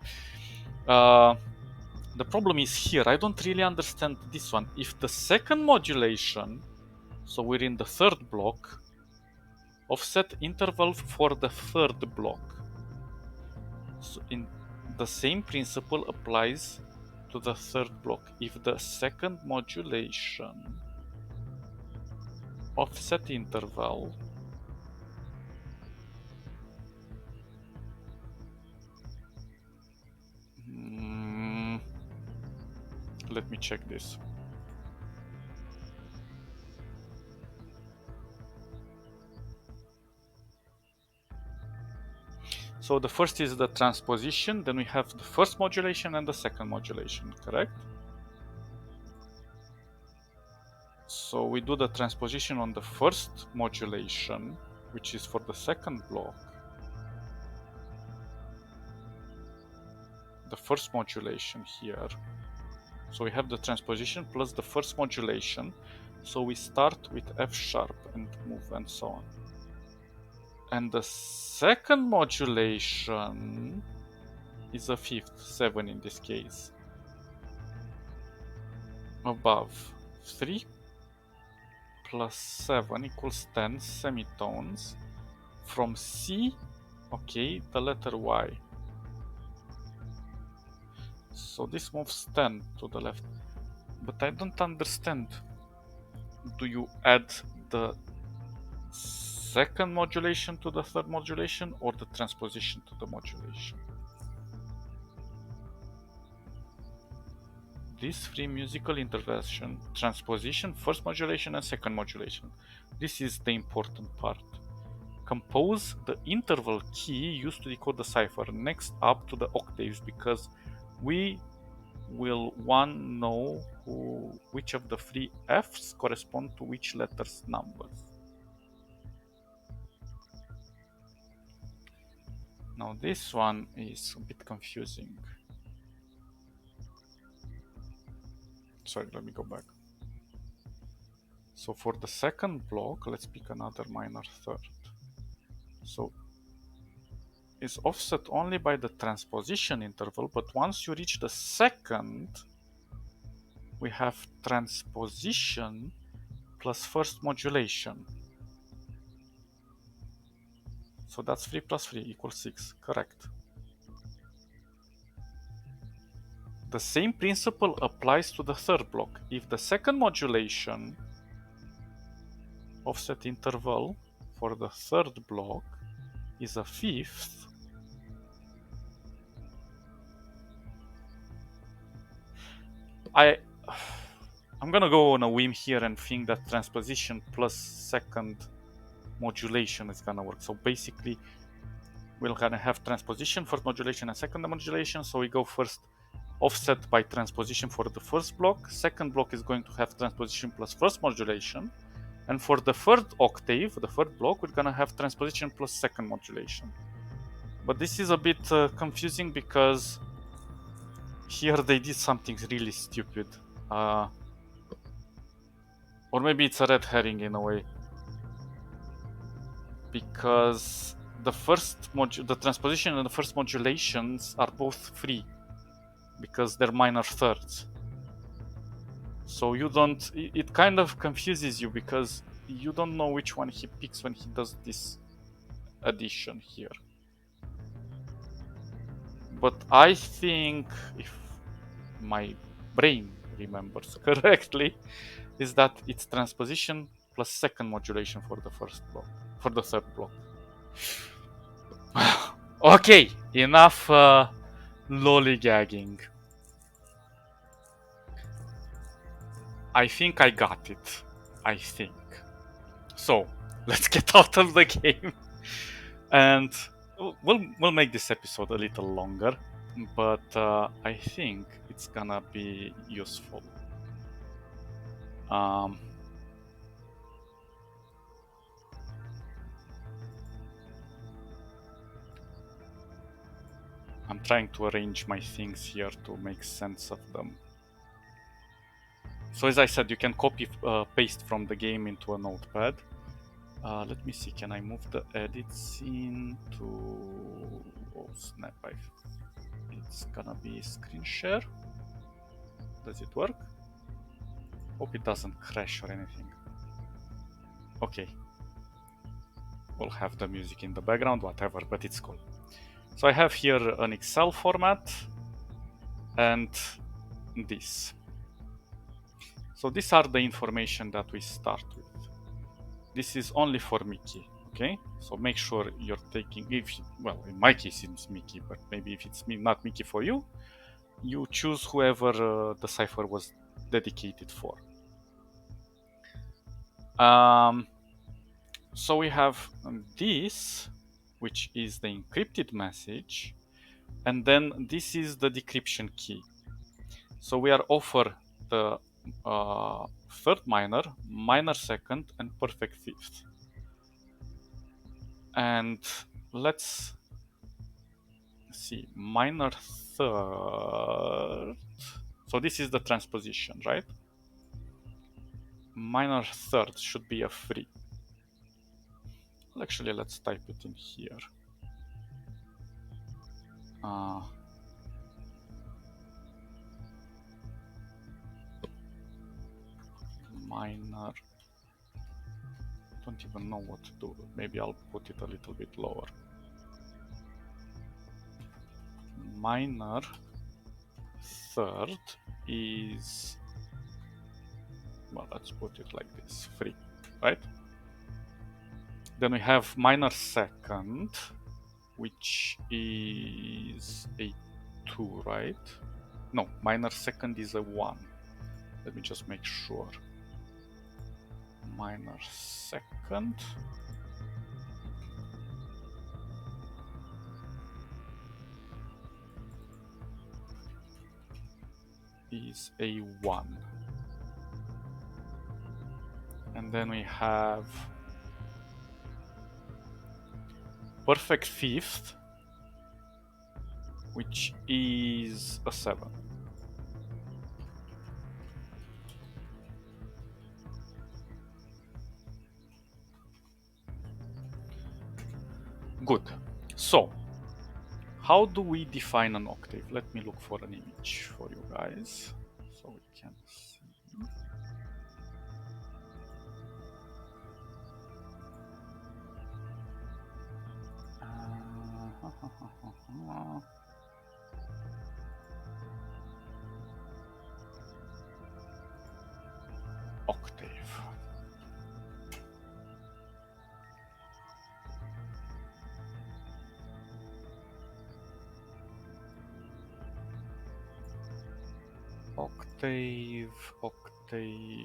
The problem is here, I don't really understand this one. If the second modulation, so we're in the third block, offset interval for the third block. So in the same principle applies to the third block. If the second modulation offset interval let me check this. So the first is the transposition, then we have the first modulation and the second modulation, correct? So we do the transposition on the first modulation, which is for the second block. The first modulation here. So we have the transposition plus the first modulation. So we start with F sharp and move and so on. And the second modulation is a fifth, 7 in this case. Above 3 plus 7 equals 10 semitones. From C, okay, the letter Y. So this moves 10 to the left. But I don't understand. Do you add the second modulation to the third modulation or the transposition to the modulation? These three musical intervention, transposition, first modulation and second modulation. This is the important part. Compose the interval key used to decode the cipher next up to the octaves, because we will know which of the three Fs correspond to which letters numbers. Now this one is a bit confusing. Sorry, let me go back. So for the second block, let's pick another minor third. So it's offset only by the transposition interval, but once you reach the second, we have transposition plus first modulation. So that's 3 plus 3 equals 6, correct. The same principle applies to the third block. If the second modulation offset interval for the third block is a fifth, I'm gonna go on a whim here and think that transposition plus second modulation is gonna work. So basically, we're gonna have transposition, first modulation, and second modulation. So we go first offset by transposition for the first block. Second block is going to have transposition plus first modulation. And for the third octave, the third block, we're gonna have transposition plus second modulation. But this is a bit confusing because here they did something really stupid. Or maybe it's a red herring in a way. Because the transposition and the first modulations are both free. Because they're minor thirds. So you don't, it kind of confuses you because you don't know which one he picks when he does this addition here. But I think, if my brain remembers correctly, is that it's transposition plus second modulation for the first block, for the third block. Okay, enough lollygagging. I think I got it. I think. So, let's get out of the game. And we'll make this episode a little longer, but I think it's gonna be useful. I'm trying to arrange my things here to make sense of them. So as I said, you can copy paste from the game into a notepad. Let me see, can I move the edits into... Oh snap, it's gonna be screen share. Does it work? Hope it doesn't crash or anything. Okay. We'll have the music in the background, whatever, but it's cool. So I have here an Excel format and this. So these are the information that we start with. This is only for Mickey, okay? So make sure you're taking, well, in my case it's Mickey, but maybe if it's not Mickey for you, you choose whoever the cipher was dedicated for. So we have this, which is the encrypted message, and then this is the decryption key. So we are offered the third minor, minor second, and perfect fifth. And let's see, minor third. So this is the transposition, right? Minor third should be a 3. Well, actually, let's type it in here. Minor. Don't even know what to do. Maybe I'll put it a little bit lower. Minor third is, well, let's put it like this, 3, right? Then we have minor second, which is a 2, right? No, minor second is a 1. Let me just make sure. Minor second is a 1. And then we have perfect fifth, which is a 7. Good. So, how do we define an octave? Let me look for an image for you guys so we can see. Octave. Octave.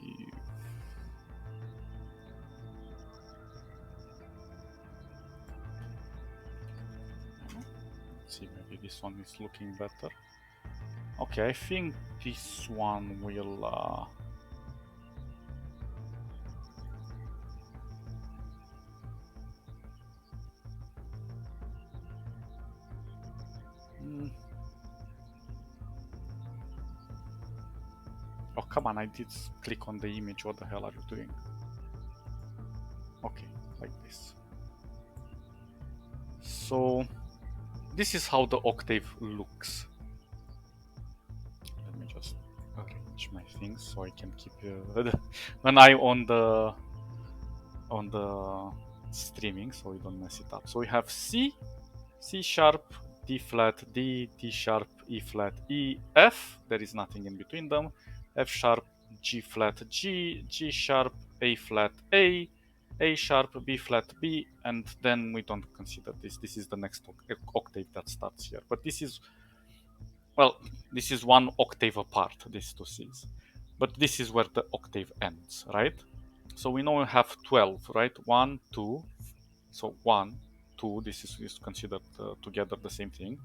Let's see, maybe this one is looking better. Okay, I think this one will Oh, come on, I did click on the image. What the hell are you doing? Okay, like this. So, this is how the octave looks. Let me just arrange my things so I can keep an eye on the streaming so we don't mess it up. So we have C, C sharp, D flat, D, D sharp, E flat, E, F. There is nothing in between them. F sharp, G flat, G, G sharp, A flat, A sharp, B flat, B, and then we don't consider this. This is the next octave that starts here. But this is, well, this is one octave apart, these two Cs. But this is where the octave ends, right? So we know we have 12, right? 1, 2. So 1, 2, this is considered together the same thing.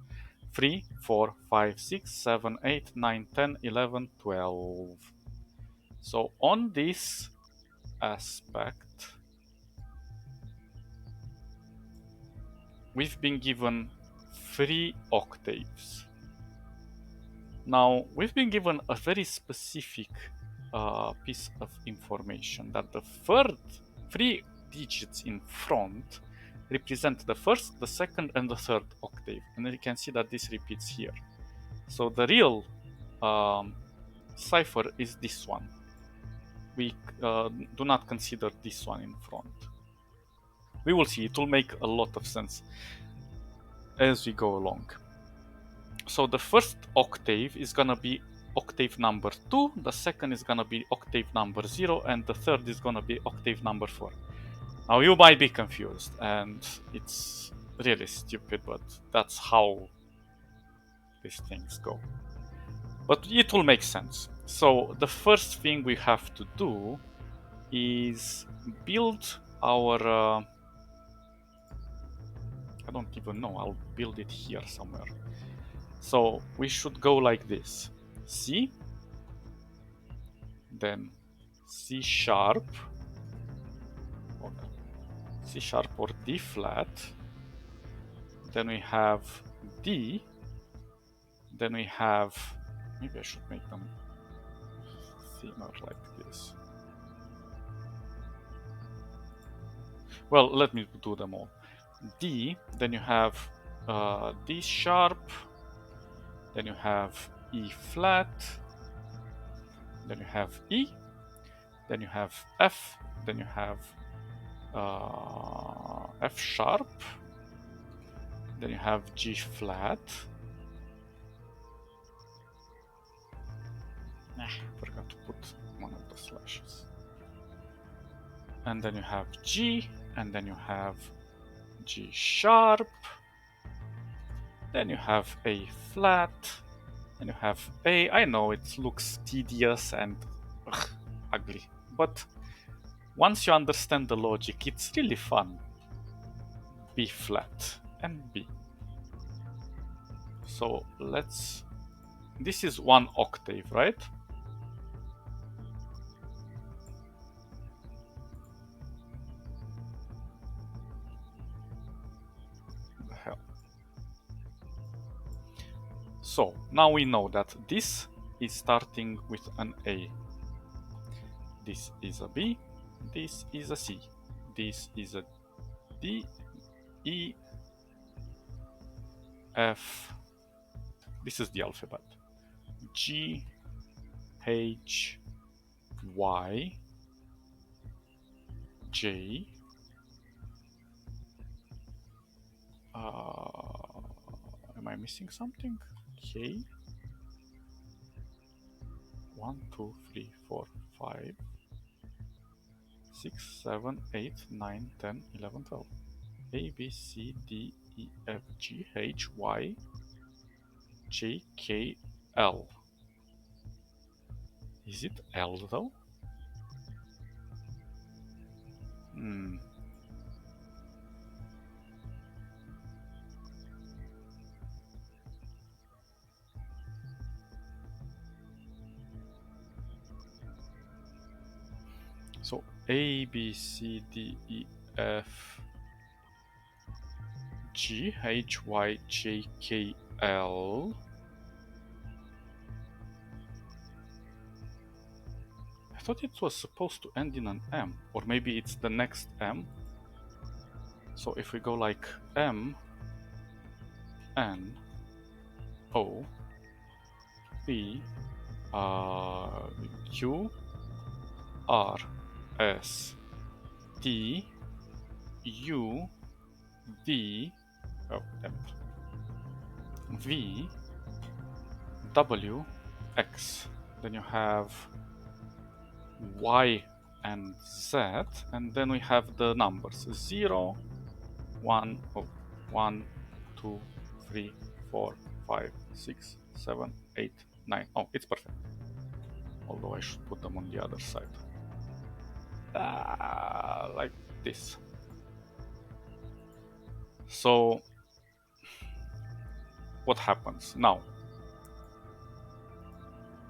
3, 4, 5, 6, 7, 8, 9, 10, 11, 12. So on this aspect, we've been given 3 octaves. Now, we've been given a very specific piece of information that the third 3 digits in front represent the first, the second, and the third octave. And then you can see that this repeats here. So the real cipher is this one. We do not consider this one in front. We will see, it will make a lot of sense as we go along. So the first octave is gonna be octave number 2, the second is gonna be octave number 0, and the third is gonna be octave number 4. Now you might be confused, and it's really stupid, but that's how these things go. But it will make sense. So the first thing we have to do is build our... I don't even know, I'll build it here somewhere. So we should go like this. C, then C sharp, or C sharp or D flat, then we have D, then we have, maybe I should make them thinner like this. Well, let me do them all. D, then you have D sharp, then you have E flat, then you have E, then you have F, then you have F sharp, then you have G flat. Forgot to put one of the slashes. And then you have G, and then you have G sharp, then you have A flat, then you have A. I know it looks tedious and ugly, but once you understand the logic, it's really fun. B flat and B. So let's... This is one octave, right? The hell. So now we know that this is starting with an A. This is a B. This is a C. This is a D, E, F. This is the alphabet. G, H, Y, J, am I missing something? K, 1, 2, 3, 4, 5, 6, 7, 8, 9, 10, 11, 12. A, B, C, D, E, F, G, H, Y, J, K, L. Is it L though? So A, B, C, D, E, F, G, H, Y, J, K, L. I thought it was supposed to end in an M, or maybe it's the next M. So if we go like M, N, O, P, Q, R, S, T, U, V, oh, damn it, V, W, X. Then you have Y and Z, and then we have the numbers 0, 1, oh, 1, 2, 3, 4, 5, 6, 7, 8, 9. Oh, it's perfect. Although I should put them on the other side. Like this. So, what happens now?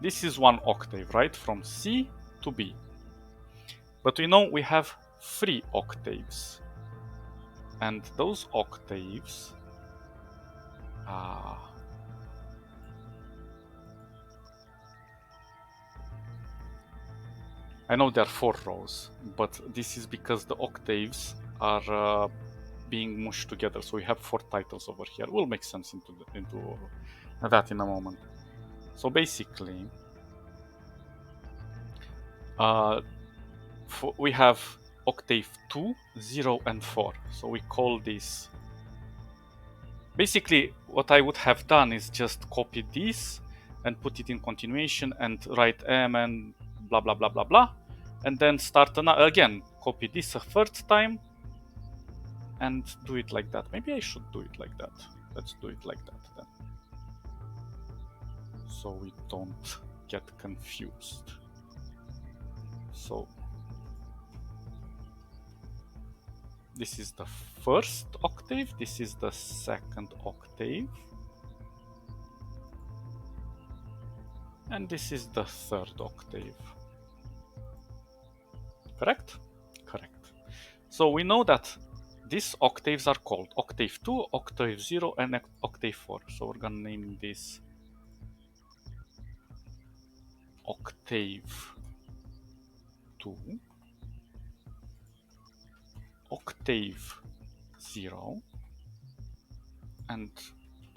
This is one octave, right? From C to B. But we know we have 3 octaves. And those octaves I know there are 4 rows, but this is because the octaves are being mushed together. So we have 4 titles over here. Will make sense into that in a moment. So basically, we have octave 2, 0, and 4. So we call this. Basically, what I would have done is just copy this and put it in continuation and write M and blah blah blah blah blah, and then start again. Copy this a third time and do it like that. Maybe I should do it like that. Let's do it like that then, so we don't get confused. So this is the first octave, this is the second octave, and this is the third octave. Correct? Correct. So we know that these octaves are called octave 2, octave 0, and octave 4. So we're gonna name this octave 2, octave 0, and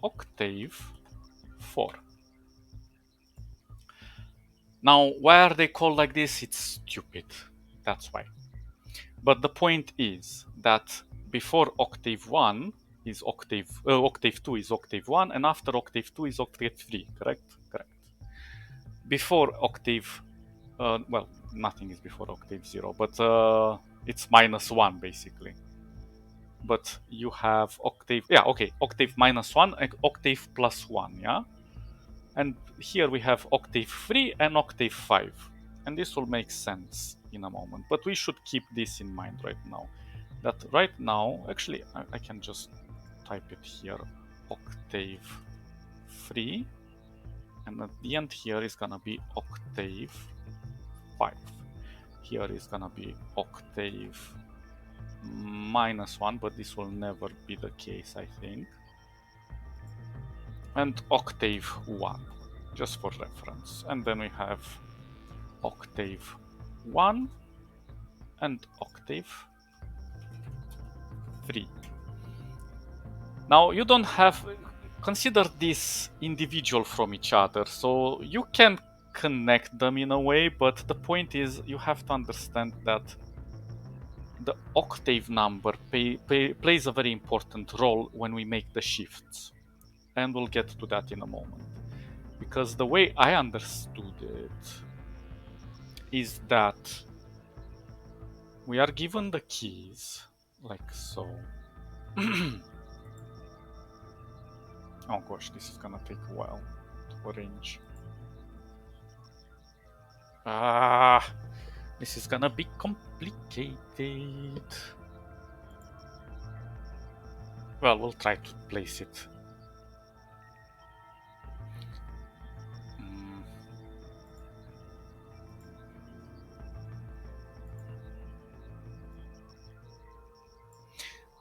octave 4. Now, why are they called like this? It's stupid. That's why. But the point is that before octave 1 is octave 2 is octave 1, and after octave 2 is octave 3, correct? Correct. Before octave, well, nothing is before octave 0, but it's -1 basically. But you have octave, yeah, okay, octave -1 and octave +1, yeah? And here we have octave 3 and octave 5. And this will make sense in a moment. But we should keep this in mind right now. That right now, actually, I can just type it here. Octave 3. And at the end here is gonna be octave 5. Here is gonna be octave -1, but this will never be the case, I think. And octave 1, just for reference. And then we have octave 1 and octave 3. Now you don't have, consider this individual from each other, so you can connect them in a way, but the point is you have to understand that the octave number plays a very important role when we make the shifts, and we'll get to that in a moment. Because the way I understood it is that we are given the keys like so. Oh gosh, this is gonna take a while to arrange. This is gonna be complicated. Well, we'll try to place it.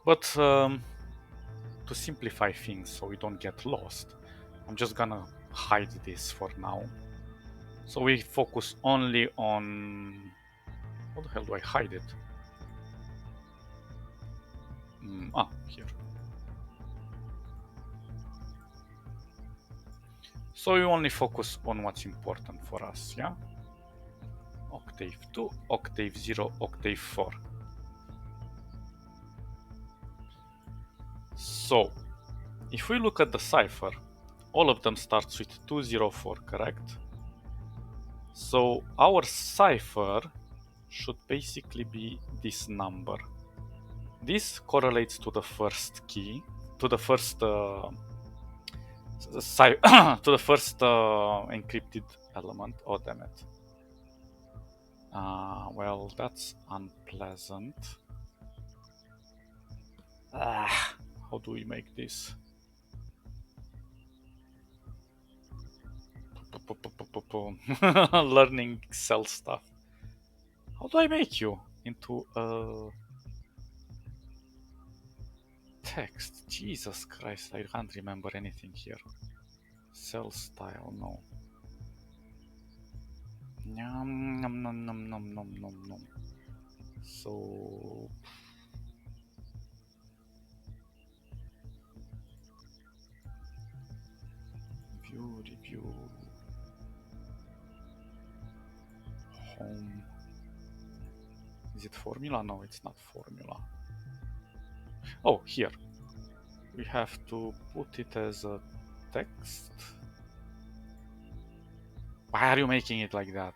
But to simplify things so we don't get lost, I'm just gonna hide this for now. So we focus only on... How the hell do I hide it? Here. So we only focus on what's important for us, yeah? Octave 2, octave 0, octave 4. So, if we look at the cipher, all of them starts with 204, correct? So our cipher should basically be this number. This correlates to the first key, to the first to the first encrypted element. Oh damn it! Well, that's unpleasant. How do we make this? Learning Excel stuff. How do I make you into text? Jesus Christ, I can't remember anything here. Cell style, no. Yum, nom, nom, nom, nom, nom, nom, nom. So review, home. Is it formula? No, it's not formula. Oh, here. We have to put it as a text. Why are you making it like that?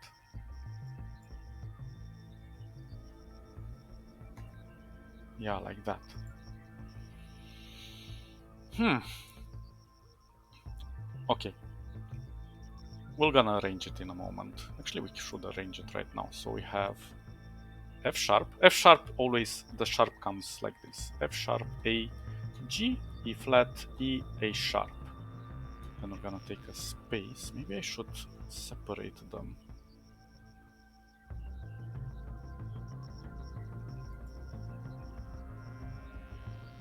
Yeah, like that. Okay. We're gonna arrange it in a moment. Actually, we should arrange it right now. So we have F sharp. F sharp, always the sharp comes like this. F sharp, A, G, E flat, E, A sharp. Then we're gonna take a space. Maybe I should separate them.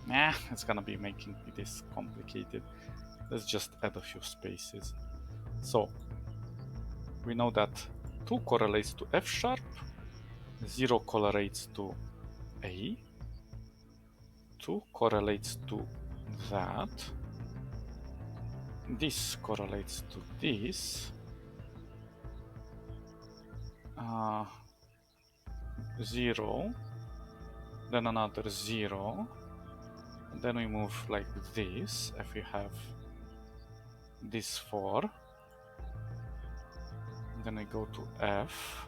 Nah, it's gonna be making this complicated. Let's just add a few spaces. So we know that 2 correlates to F sharp, 0 correlates to A, 2 correlates to that, this correlates to this, 0, then another 0, and then we move like this. If we have this 4, then we go to F,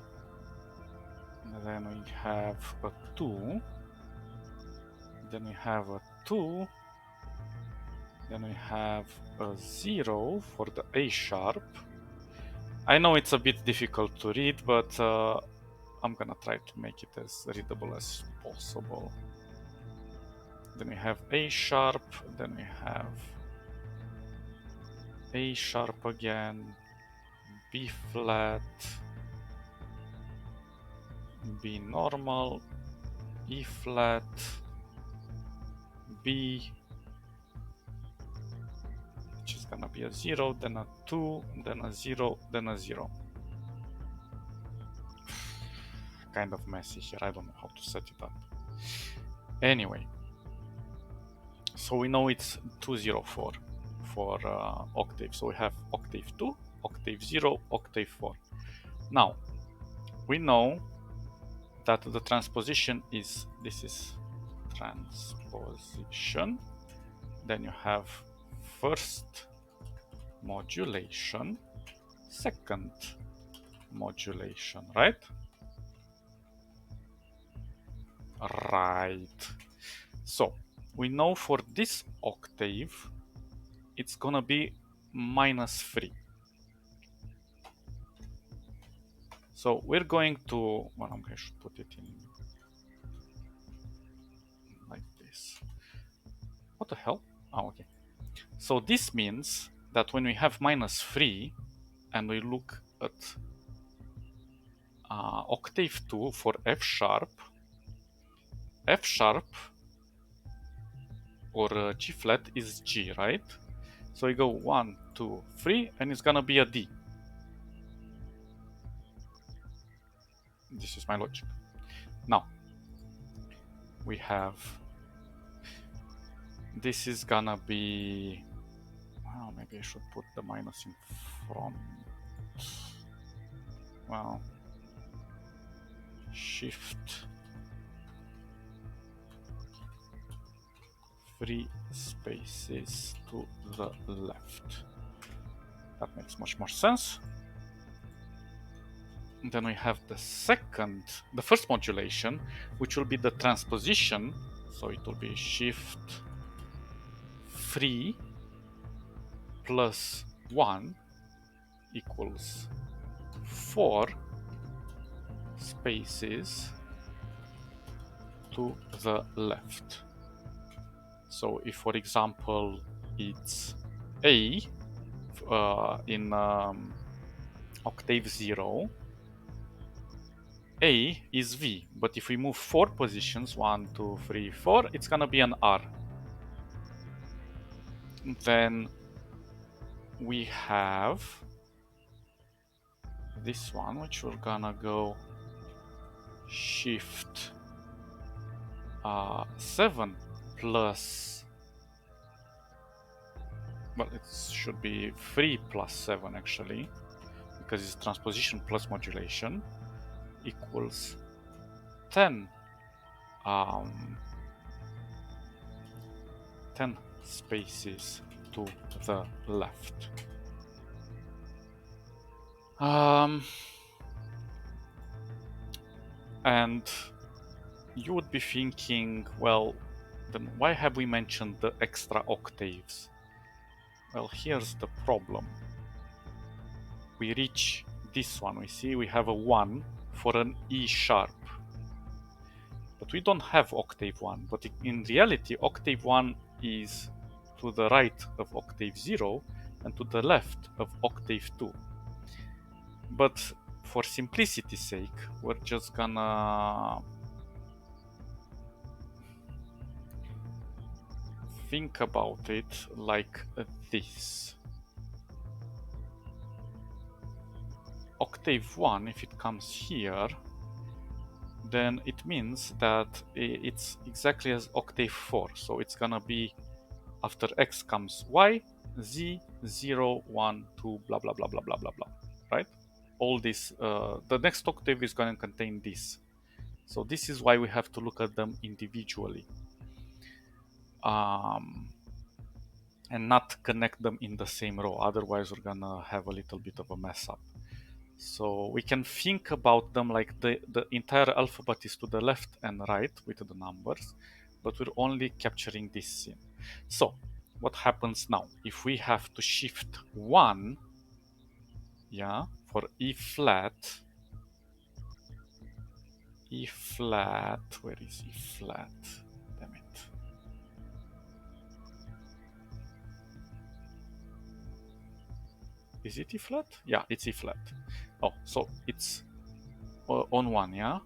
and then we have a 2, then we have a 2, then we have a 0 for the A sharp. I know it's a bit difficult to read, but I'm gonna try to make it as readable as possible. Then we have A sharp, then we have A sharp again, B flat, B normal, E flat, B, which is gonna be a 0, then a 2, then a 0, then a 0. Kind of messy here, I don't know how to set it up. Anyway, so we know it's 204 for octave. So we have octave 2, octave 0, octave 4. Now, we know that the transposition is, this is transposition. Then you have first modulation, second modulation, right? Right. So we know for this octave, it's gonna be -3. So we're going to, well, I should put it in like this. What the hell? Oh, okay. So this means that when we have -3 and we look at octave 2 for F sharp or G flat is G, right? So we go 1, 2, 3, and it's gonna be a D. This is my logic. Now, we have, this is gonna be, well, maybe I should put the minus in front. Well, shift 3 spaces to the left. That makes much more sense. And then we have the first modulation, which will be the transposition. So it will be shift 3 plus 1 equals 4 spaces to the left. So if, for example, it's A in octave 0, A is V, but if we move 4 positions, 1, 2, 3, 4, it's gonna be an R. Then we have this one, which we're gonna go shift 7 plus, well, it should be 3 plus 7 actually, because it's transposition plus modulation, equals 10 10 spaces to the left. And you would be thinking, well, then why have we mentioned the extra octaves? Well, here's the problem. We reach this one, we see we have a 1 for an E sharp. But we don't have octave 1, but in reality, octave 1 is to the right of octave 0 and to the left of octave 2. But for simplicity's sake, we're just gonna think about it like this. Octave 1, if it comes here, then it means that it's exactly as octave 4. So it's gonna be after X comes Y, Z, 0, 1, 2, blah, blah, blah, blah, blah, blah, blah, right? All this, the next octave is gonna contain this. So this is why we have to look at them individually. And not connect them in the same row. Otherwise, we're gonna have a little bit of a mess up. So we can think about them like the entire alphabet is to the left and right with the numbers, but we're only capturing this scene. So what happens now? If we have to shift 1, yeah, for E flat, where is E flat? Damn it. Is it E flat? Yeah, it's E flat. Oh, so it's on 1, yeah?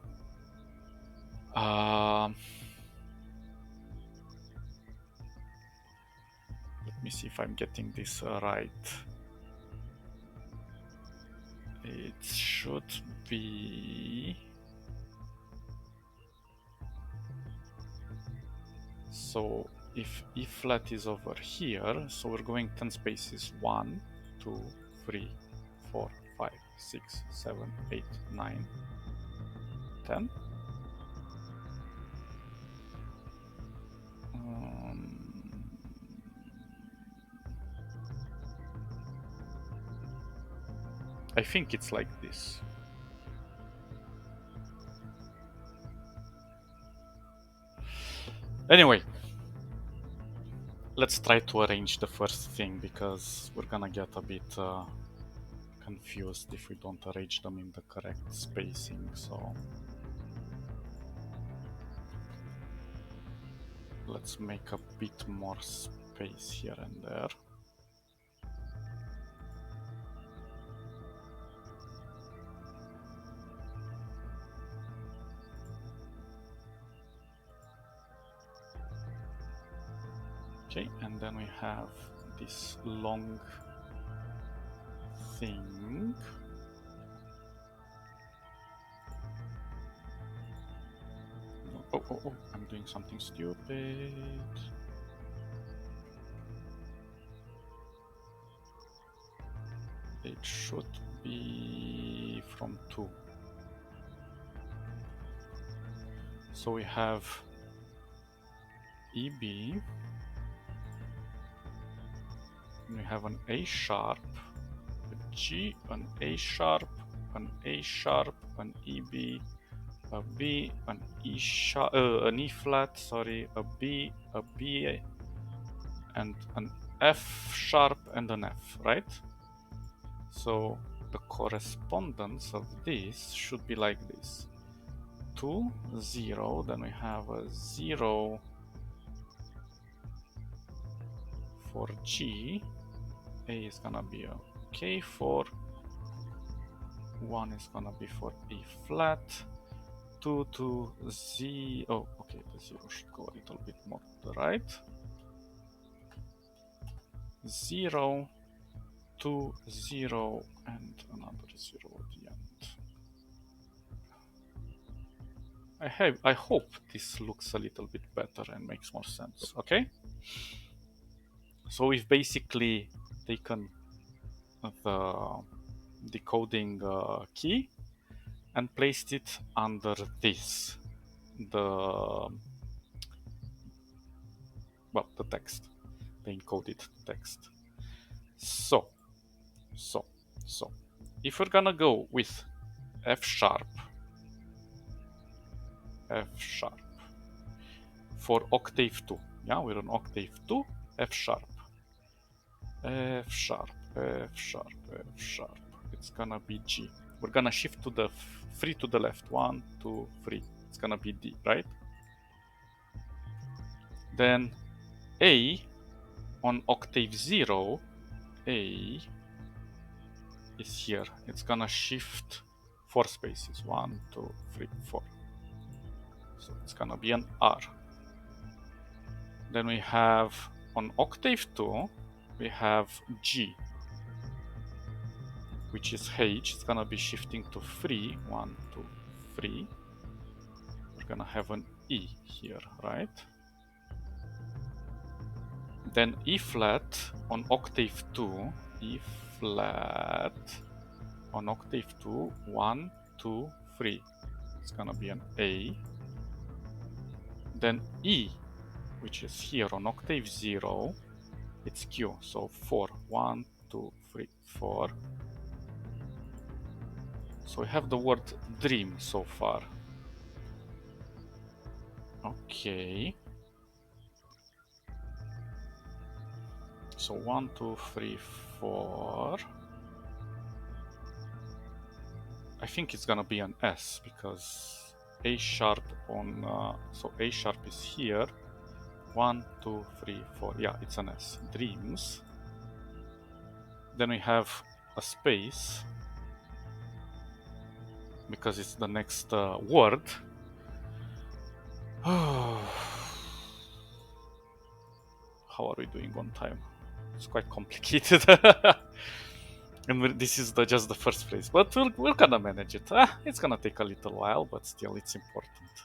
Let me see if I'm getting this right. It should be... So if E flat is over here, so we're going 10 spaces. 1, 2, 3, 4, 5, 6, 7, 8, 9, 10. I think it's like this. Anyway, let's try to arrange the first thing, because we're gonna get a bit confused if we don't arrange them in the correct spacing. So let's make a bit more space here and there. Okay, and then we have this long thing. Oh, I'm doing something stupid. It should be from 2. So we have EB, and we have an A sharp, a G, an A sharp, an A sharp, an EB, a B, an E sharp, an E flat, sorry, a B, and an F sharp and an F, right? So the correspondence of this should be like this. 2, 0, then we have a 0 for G, A is gonna be a K4, 1 is gonna be for E flat, 2 to Z, oh, okay, the 0 should go a little bit more to the right, 0, 2, 0, and another 0 at the end. I hope this looks a little bit better and makes more sense. Okay, so we've basically taken the decoding key and placed it under this, the the text, the encoded text. So if we're gonna go with F sharp for octave 2, yeah, we're on octave 2, F sharp, F sharp, F sharp, F sharp. It's gonna be G. We're gonna shift to the 3 to the left. 1, 2, 3. It's gonna be D, right? Then A on octave 0, A is here. It's gonna shift 4 spaces. 1, 2, 3, 4. So it's gonna be an R. Then we have on octave 2, we have G, which is H. It's gonna be shifting to 3. 1, 2, 3. We're gonna have an E here, right? Then E flat on octave 2, E flat on octave 2, 1, 2, 3. It's gonna be an A. Then E, which is here on octave 0, it's Q, so 4. 1, 2, 3, 4. So we have the word dream so far. Okay. So 1, 2, 3, 4. I think it's gonna be an S because A sharp on, so A sharp is here. 1, 2, 3, 4. Yeah, it's an S. Dreams. Then we have a space because it's the next word. How are we doing on time? It's quite complicated. And this is just the first phrase, but we're gonna manage it. It's gonna take a little while, but still it's important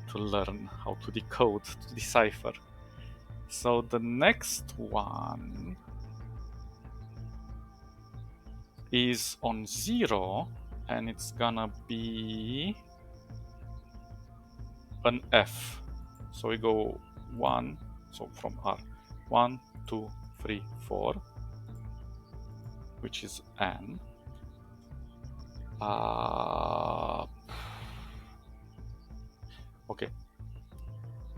to learn how to decode, to decipher. So the next one is on 0, and it's gonna be an F. So we go 1, so from R, 1, 2, 3, 4, which is N. Okay,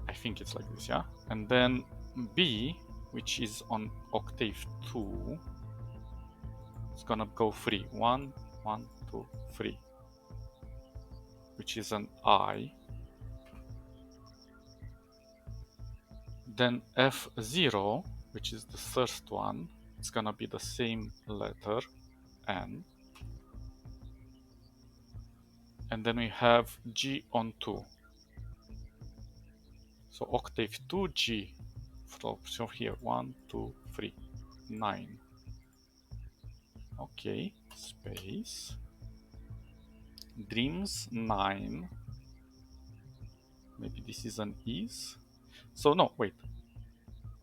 I think it's like this, yeah? And then B, which is on octave 2, it's gonna go 3. 1, 1, 2, 3, which is an I. Then F0, which is the first one, it's gonna be the same letter, N. And then we have G on 2. So octave 2, G. So here, 1, 2, 3, 9. Okay, space. Dreams 9. Maybe this is an is. So no, wait.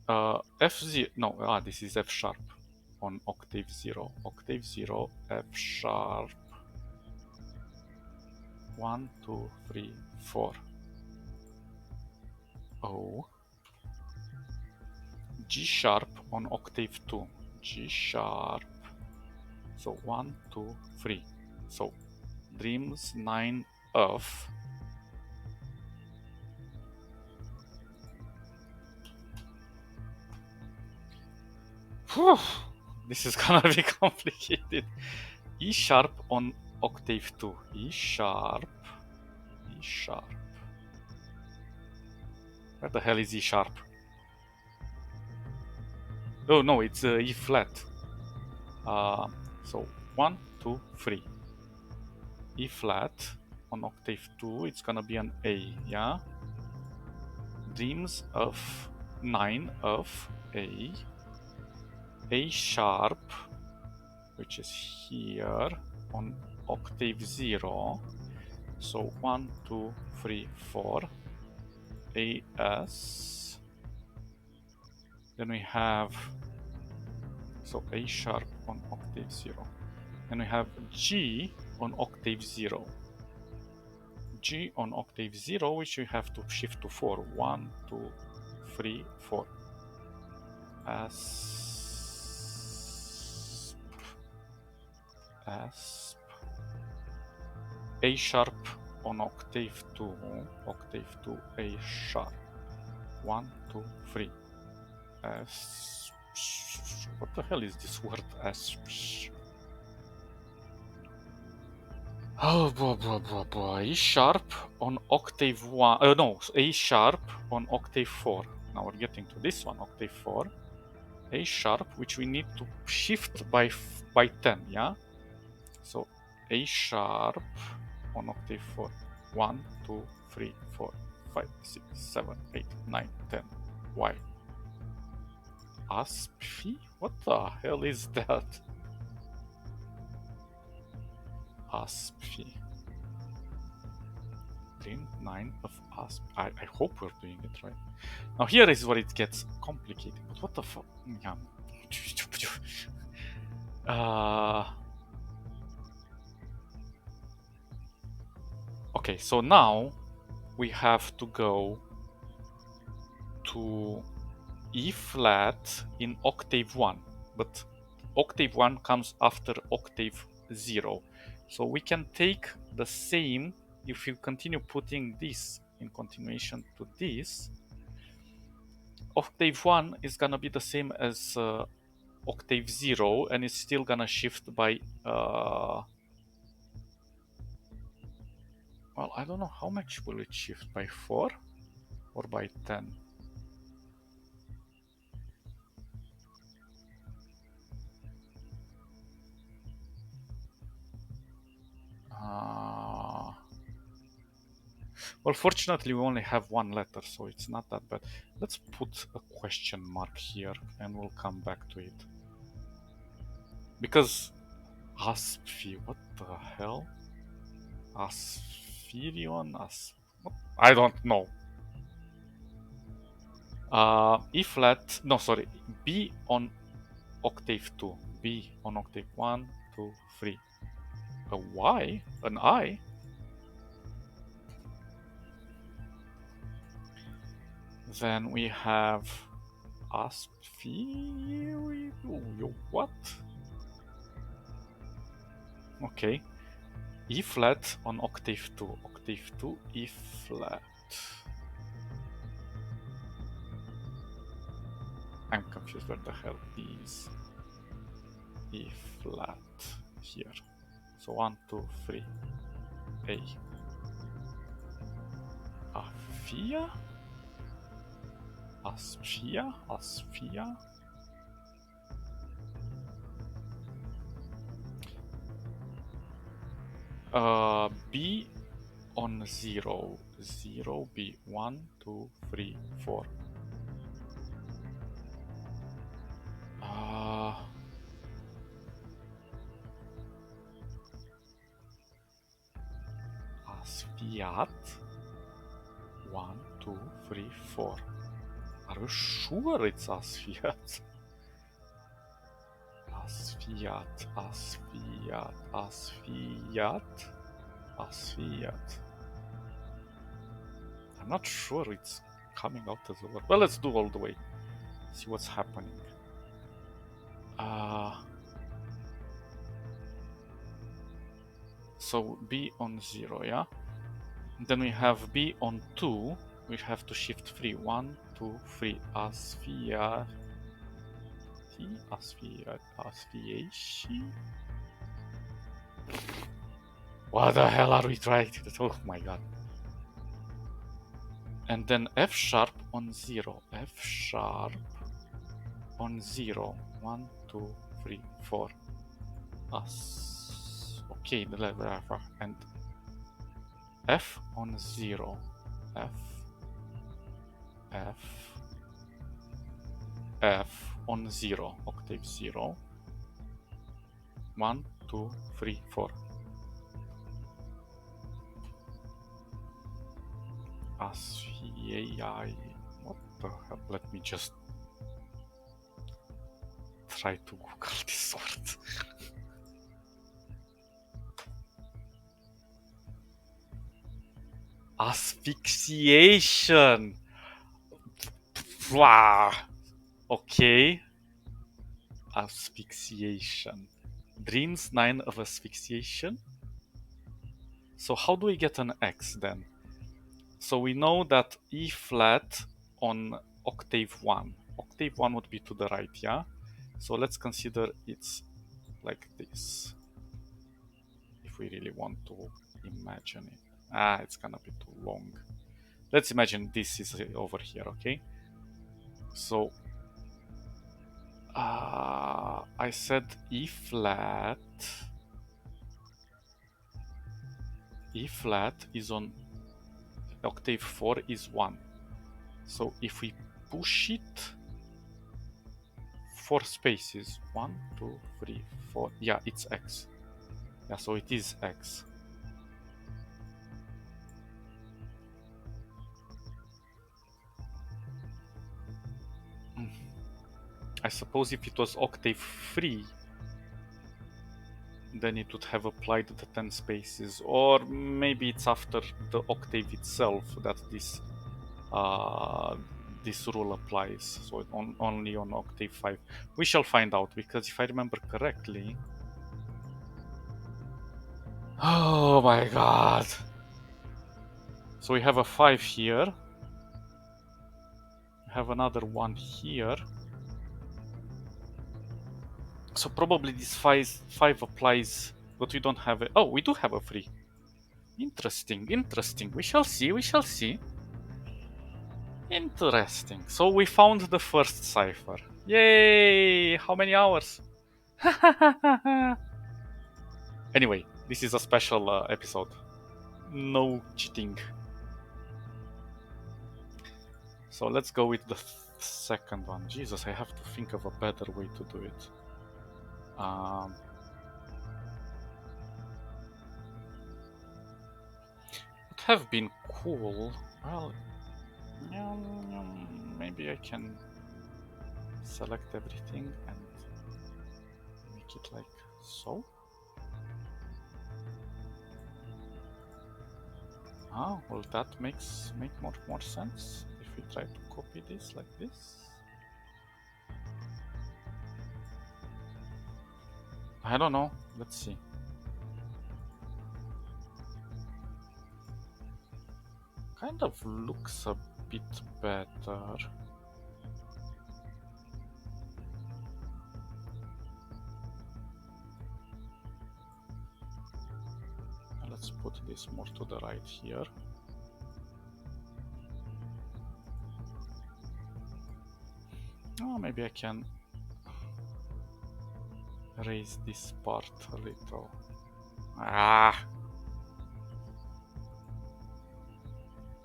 F0, no, this is F sharp on octave 0. Octave 0, F sharp. 1, 2, 3, 4. O. G sharp on octave 2. G sharp. So 1, 2, 3. So dreams 9 of. Whew, this is gonna be complicated. E sharp on octave 2. E sharp. E sharp. Where the hell is E sharp? Oh no, it's E flat. So 1, 2, 3. E flat on octave 2, it's gonna be an A, yeah? Dreams of 9 of A. A sharp, which is here on octave 0. So 1, 2, 3, 4. A, S. Then we have, so A sharp on octave 0. Then we have G on octave 0. G on octave 0, which we have to shift to 4. 1, 2, 3, 4. Asp. Asp. A sharp on octave 2. Octave 2, A sharp. 1, 2, 3. Asp. What the hell is this word? Asp. Oh, boy. E sharp on octave 1. No, A sharp on octave 4. Now we're getting to this one, octave 4. A sharp, which we need to shift by 10, yeah? So A sharp on octave 4. 1, 2, 3, 4, 5, 6, 7, 8, 9, 10. Why? Asphi? What the hell is that? Asphi. Trim 9 of Asp. I hope we're doing it right. Now here is where it gets complicated. But what the fuck? Yeah. Okay, so now we have to go to E flat in octave 1, but octave 1 comes after octave 0. So we can take the same if you continue putting this in continuation to this. Octave 1 is gonna be the same as octave 0, and it's still gonna shift by well, I don't know how much will it shift, by 4 or by 10. Well, fortunately we only have one letter, so it's not that bad. Let's put a question mark here and we'll come back to it. Because Asphi, what the hell? Asphirion? I don't know. E flat, no, sorry, B on octave 2. B on octave 1, 2, 3. A Y? An I? Then we have Asphi. What? Okay. E flat on octave 2. Octave 2, E flat. I'm confused where the hell is E flat here. So 1, 2, 3. A. Aphia? Asphyia? Asphyia? B on 0. 0, B. 1, 2, 3, 4. Asfiat. 1, 2, 3, 4. Are you sure it's Asfiat? Asfiat, Asfiat, Asfiat, Asfiat. I'm not sure it's coming out as a word. Well, let's do all the way. See what's happening. So B on 0, yeah? And then we have B on 2. We have to shift 3. 1, 2, 3. Asfiat. Asfiat. Asfiashi. What the hell are we trying to do? Oh my god. And then F sharp on 0. F sharp on 0. 1, 2, 3, 4. Okay, the level and F on 0. F on 0. Octave 0. 1, 2, 3, 4. Asphyai. What the hell? Let me just try to Google this word. Asphyxiation. Wow. Okay. Asphyxiation. Dreams 9 of asphyxiation. So how do we get an X then? So we know that E flat on octave 1. Octave 1 would be to the right, yeah? So let's consider it's like this. If we really want to imagine it. It's gonna be too long. Let's imagine this is over here, okay? So I said E flat. E flat is on octave 4 is 1. So if we push it 4 spaces, 1, 2, 3, 4, yeah, it's X. Yeah, so it is X. I suppose if it was octave 3, then it would have applied the 10 spaces, or maybe it's after the octave itself that this rule applies, so only on octave 5. We shall find out, because if I remember correctly... Oh my god! So we have a 5 here, we have another one here, so probably this 5 applies, but we don't have it. Oh, we do have a 3. Interesting, interesting. We shall see, we shall see. Interesting. So we found the first cipher. Yay! How many hours? Anyway, this is a special episode. No cheating. So let's go with the second one. Jesus, I have to think of a better way to do it. Would have been cool. Well, maybe I can select everything and make it like so. Well, that make more sense if we try to copy this like this. I don't know. Let's see. Kind of looks a bit better. Let's put this more to the right here. Oh, maybe I can raise this part a little.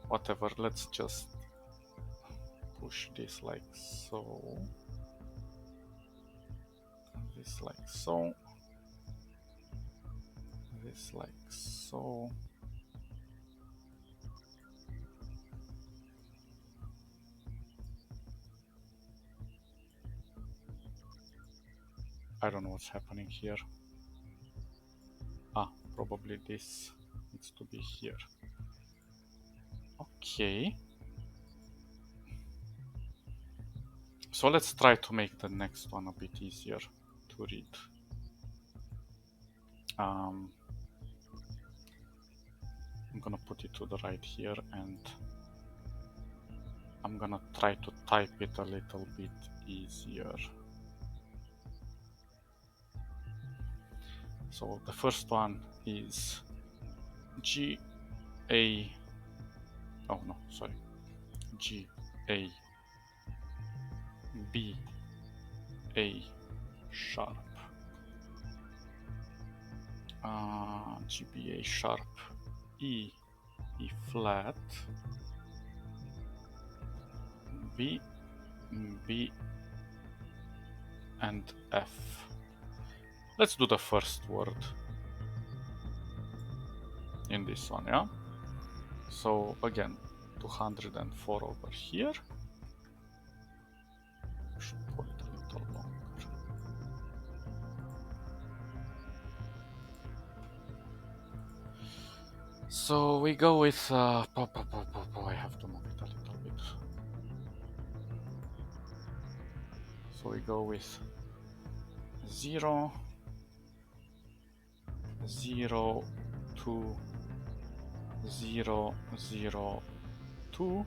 Whatever, let's just push this like so. This like so. This like so. I don't know what's happening here. Probably this needs to be here. Okay. So let's try to make the next one a bit easier to read. I'm gonna put it to the right here, and I'm gonna try to type it a little bit easier. So the first one is G A. Oh no, sorry. G A B A sharp. G B A sharp. E flat. B and F. Let's do the first word in this one, yeah? So again, 204 over here. I should pull it a little longer. So we go with I have to move it a little bit. So we go with 0, 0, 2, 0, 0, 2,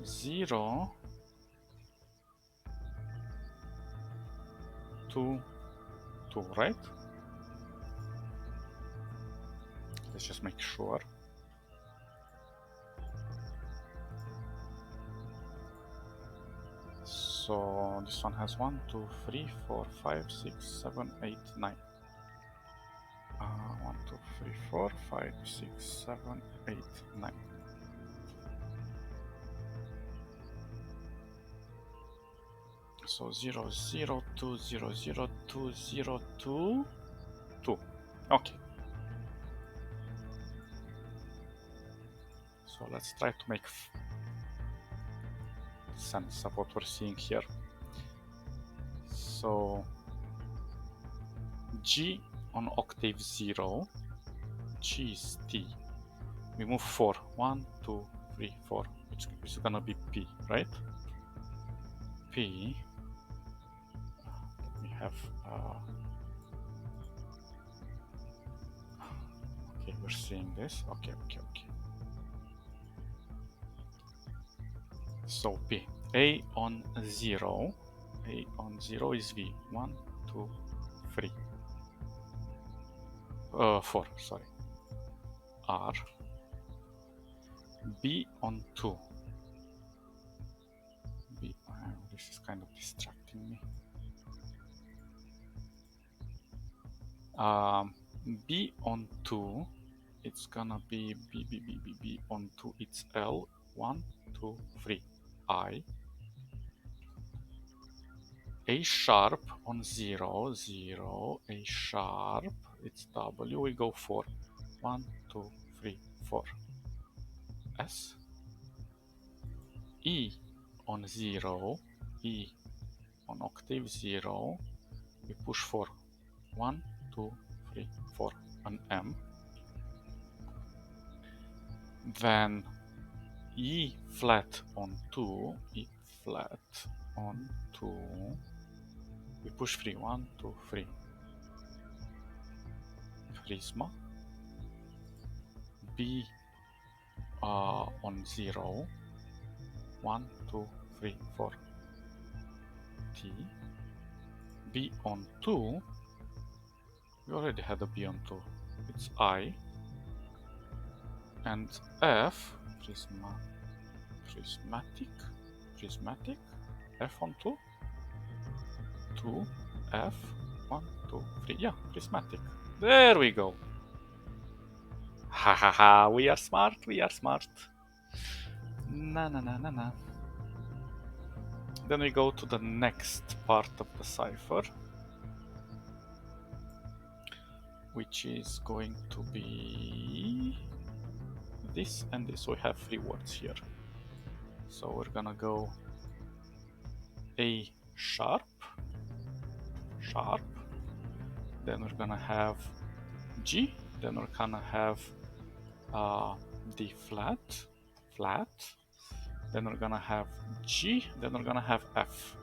0, 2, 2, right? Let's just make sure. So this one has 1, 2, 3, 4, 5, 6, 7, 8, 9. 1, 2, 3, 4, 5, 6, 7, 8, 9. So 0, 0, 2, 0, 0, 2, 0, 2, 2. Okay. So let's try to make sense of what we're seeing here. So G on octave 0, G is T. We move 4. 1, 2, 3, 4. Which is gonna be P, right? P. Let me have. Okay, we're seeing this. Okay. So P. A on 0. A on 0 is V. 1, 2, 3. 4, sorry. R. B on 2. B. This is kind of distracting me. B on 2. It's gonna be B on 2. It's L. 1, 2, 3. I. A sharp on 0, 0, A sharp, it's W, we go 4. 1, 2, 3, 4. S. E on 0, E on octave 0, we push 4. 1, 2, 3, 4. An M. Then E flat on 2, E flat on 2, we push 3. 1, 2, 3. Prisma. B on 0. 1, 2, 3, 4. T. B on 2. We already had a B on 2. It's I. And F. Prismatic. F on 2. 2. F. 1, 2, 3. Yeah, prismatic. There we go. Ha. We are smart. Na. Then we go to the next part of the cipher, which is going to be this and this. We have 3 words here. So we're gonna go A sharp, then we're gonna have G, then we're gonna have D flat, then we're gonna have G, then we're gonna have F,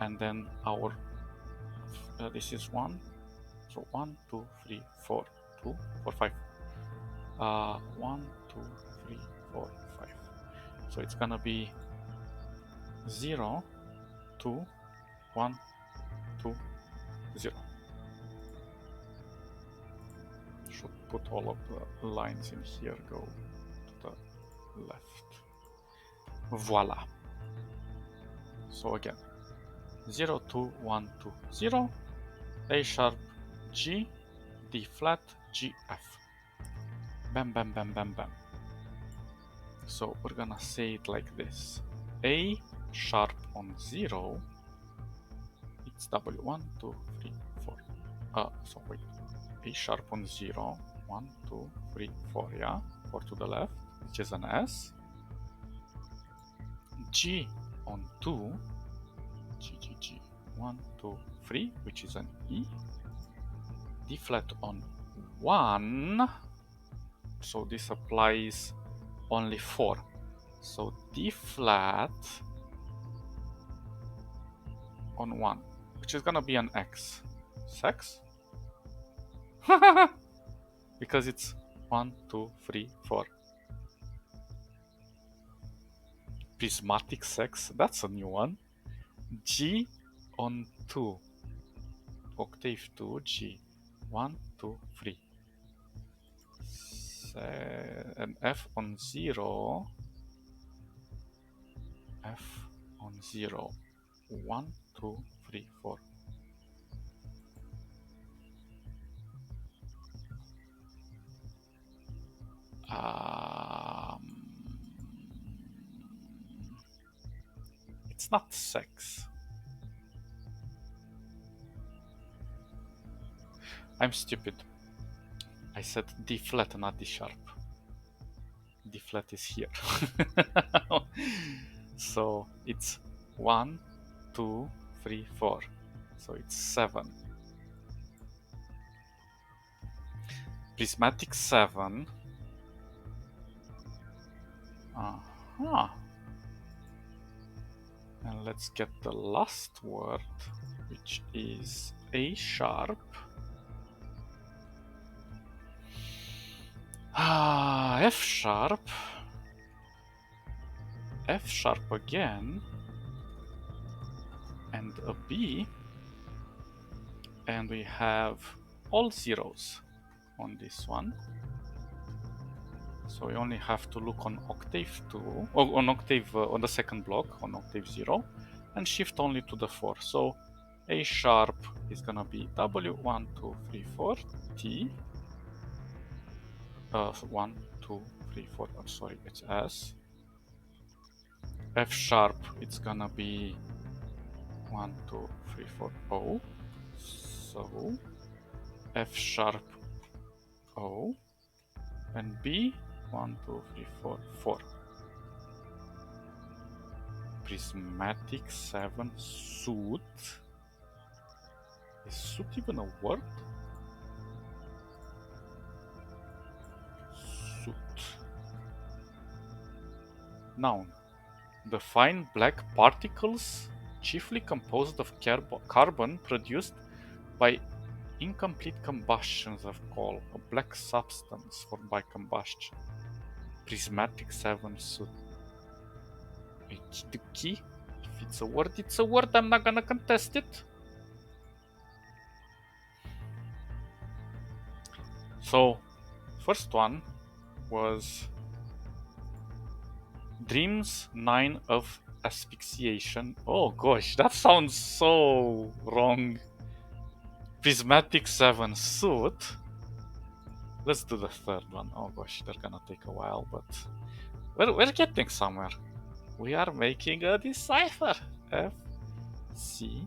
and then our this is 1, so 1, 2, 3, 4, 2, 4, 5. 1, 2, 3, 4, 5. So it's gonna be 0, 2, 1, 2, 0. Should put all of the lines in here, go to the left. Voila. So again, 0, 2, 1, 2, 0, A sharp, G, D flat, G, F. Bam. So we're gonna say it like this. A sharp on 0, it's W. 1, 2, 3, 4. So wait. A sharp on 0, 1, 2, 3, 4, yeah? 4 to the left. which is an S, G on 2, G, G, G, 1, 2, 3, which is an E, D flat on 1, so this applies only 4. So D flat on 1, which is gonna be an X. Sex? Because it's 1, 2, 3, 4. Prismatic sex, that's a new one. G on 2, octave 2, G, 1, 2, 3. And F on 0, F on 0, 1, 2, 3, 4. It's not sex. I'm stupid. I said D flat, not D sharp. D flat is here. So it's 1, 2, 3, 4. So it's 7. Prismatic 7. And let's get the last word, which is A sharp. F sharp. F sharp again. And a B. And we have all zeros on this one. So we only have to look on octave 2, or on octave, on the second block, on octave 0, and shift only to the 4. So A sharp is gonna be W, 1, 2, 3, 4, T, 1, 2, 3, 4, I'm sorry, it's S. F sharp, it's gonna be 1, 2, 3, 4, O. So F sharp, O, and B, 1, 2, 3, 4, 4. Prismatic 7 suit. Is suit even a word? Suit. Noun. The fine black particles, chiefly composed of carbon produced by incomplete combustions of coal, a black substance formed by combustion. Prismatic 7 suit. It's the key. If it's a word, it's a word. I'm not gonna contest it. So, first one was Dreams 9 of asphyxiation. Oh gosh, that sounds so wrong. Prismatic 7 suit. Let's do the third one. Oh gosh, they're gonna take a while, but we're getting somewhere. We are making a decipher. F, C,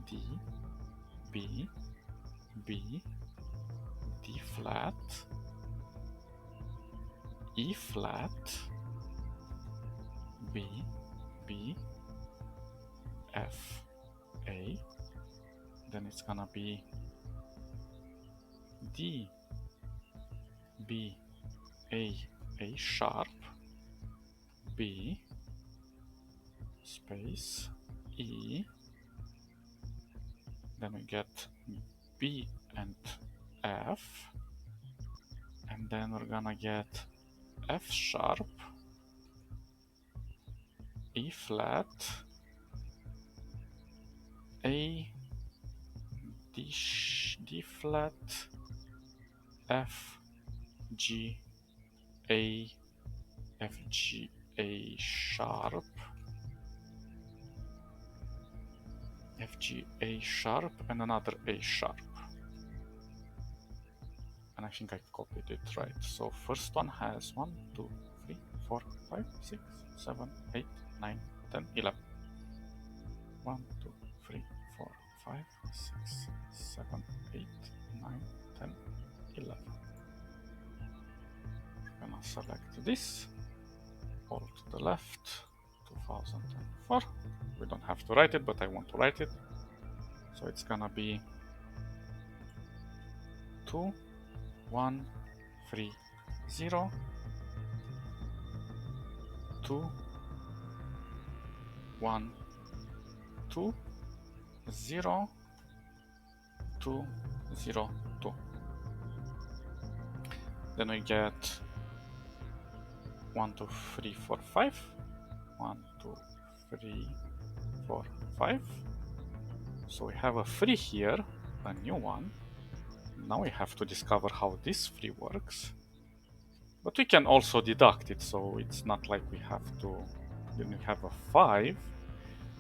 D, B, B, D flat, E flat, B, B, F, A. Then it's gonna be D, B, A sharp, B, space, E. Then we get B and F. And then we're gonna get F sharp, E flat, A, D flat, F, G, A, F, G, A sharp, F, G, A sharp, and another A sharp. And I think I copied it right. So first one has 1, 2, 3, 4, 5, 6, 7, 8, 9, 10, 11. 1, 2, 3, 4, 5, 6, 7, 8, 9, 10, 11. gonna select this, all to the left, 2004. We don't have to write it, but I want to write it. So it's gonna be 2, 1, 3, 0, 2, 1, 2, 0, 2, 0, 2. Then we get 1, 2, 3, 4, 5. 1, 2, 3, 4, 5. So we have a 3 here, a new one. Now we have to discover how this 3 works. But we can also deduct it, so it's not like we have to. Then we have a 5,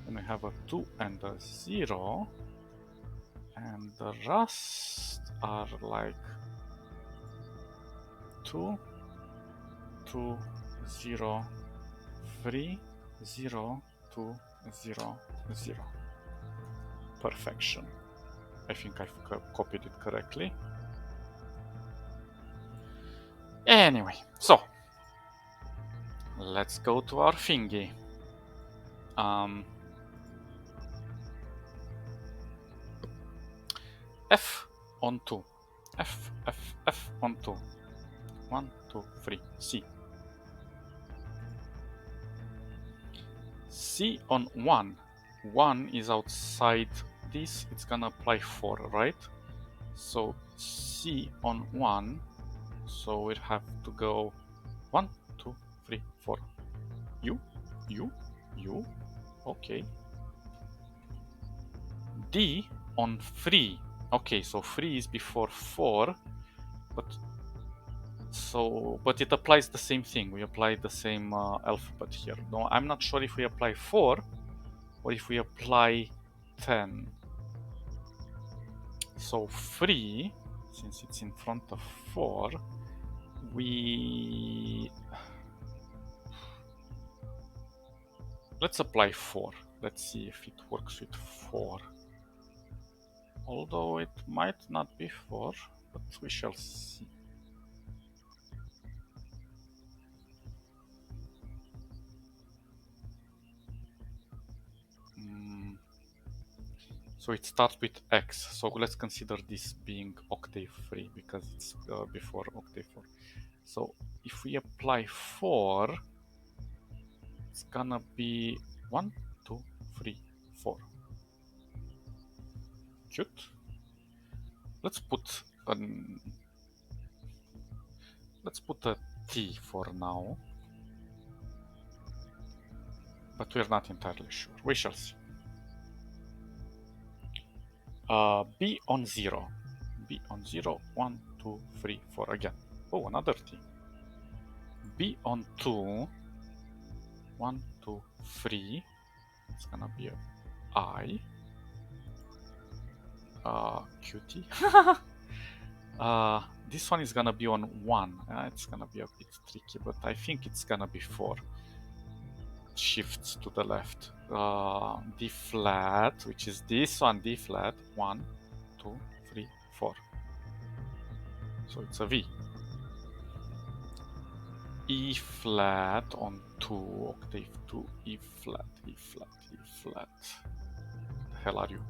then we have a 2 and a 0, and the rest are like 2, 2, 0, 3, 0, 2, 0, 0. Perfection. I think I've copied it correctly. Anyway, so let's go to our thingy. F on 2. F on 2. 1, 2, 3. C. C on 1. 1 is outside this. It's gonna apply 4, right? So C on 1. So we'd have to go 1, 2, 3, 4. U. Okay. D on 3. Okay, so 3 is before 4, but it applies the same thing. We apply the same alphabet here. No, I'm not sure if we apply 4 or if we apply 10. So 3, since it's in front of 4, let's apply 4. Let's see if it works with 4. Although it might not be 4, but we shall see. So it starts with X. So let's consider this being octave 3 because it's before octave 4. So if we apply 4, it's gonna be 1, 2, 3, 4. Cute. Let's put a T for now, but we're not entirely sure. We shall see. B on 0. B on 0. 1, 2, 3, 4 again. Oh, another T. B on 2. 1, 2, 3. It's gonna be a I. Cutie. This one is gonna be on 1. It's gonna be a bit tricky, but I think it's gonna be 4. Shifts to the left. D flat, which is this one, D flat. 1, 2, 3, 4. So it's a V. E flat on 2, octave 2, E flat, E flat, E flat. The hell are you?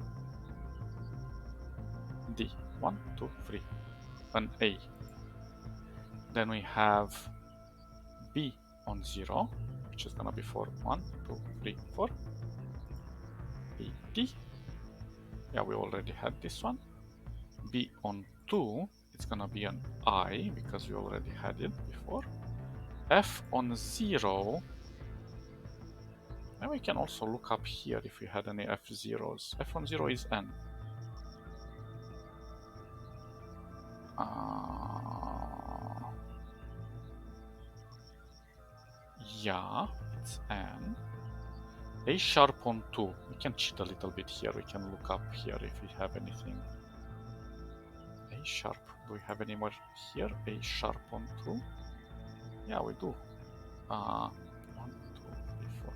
D. 1, 2, 3. An A. Then we have B on 0, which is gonna be 4. 1, 2, 3, 4. B, D. Yeah, we already had this one. B on 2, it's gonna be an I because we already had it before. F on 0. And we can also look up here if we had any F0s. F on 0 is N. Yeah, it's N. A sharp on 2. We can cheat a little bit here. We can look up here if we have anything. A sharp. Do we have any more here? A sharp on 2. Yeah, we do. 1, 2, 3, 4.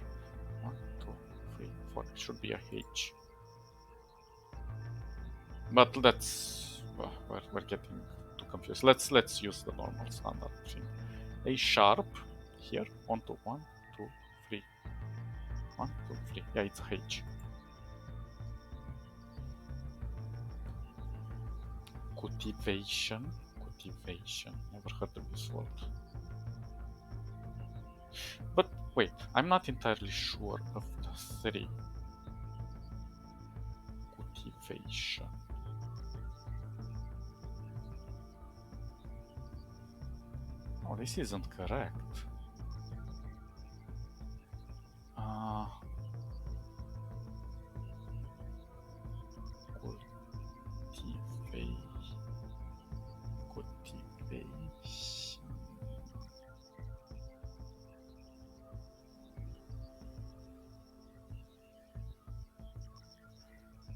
1, 2, 3, 4. It should be a H. But let's. We're getting too confused. Let's use the normal standard thing. A sharp here onto 1, 2, 3. 1, 2, 3. Yeah, it's H. Cultivation. Cultivation. Never heard of this word. But wait, I'm not entirely sure of the 3. Cultivation. Oh, this isn't correct. Cultivation.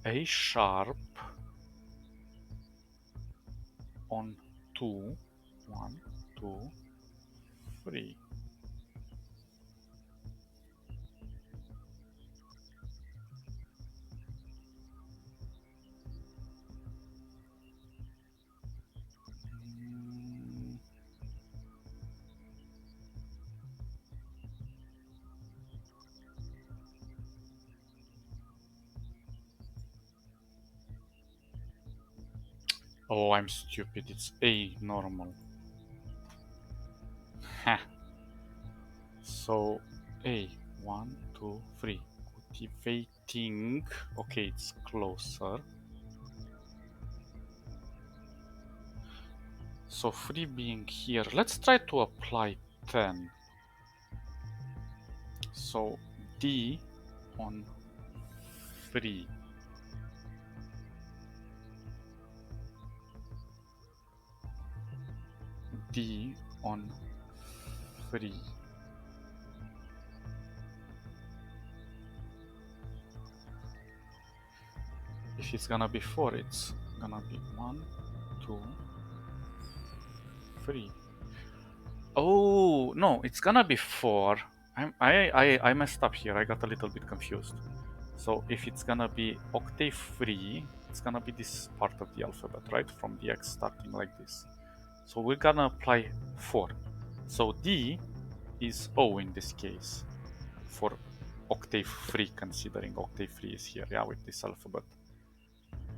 A sharp on 2, 1, 2, 3. Oh, I'm stupid. It's A normal. Ha. So A, 1, 2, 3. Cultivating. Okay, it's closer. So 3 being here. Let's try to apply 10. So D on 3. D on 3. If it's gonna be 4, it's gonna be 1, 2, 3. Oh no, it's gonna be 4. I messed up here. I got a little bit confused. So if it's gonna be octave 3, it's gonna be this part of the alphabet, right? From the X starting like this. So we're gonna apply 4. So D is O in this case for octave 3, considering octave 3 is here, yeah, with this alphabet.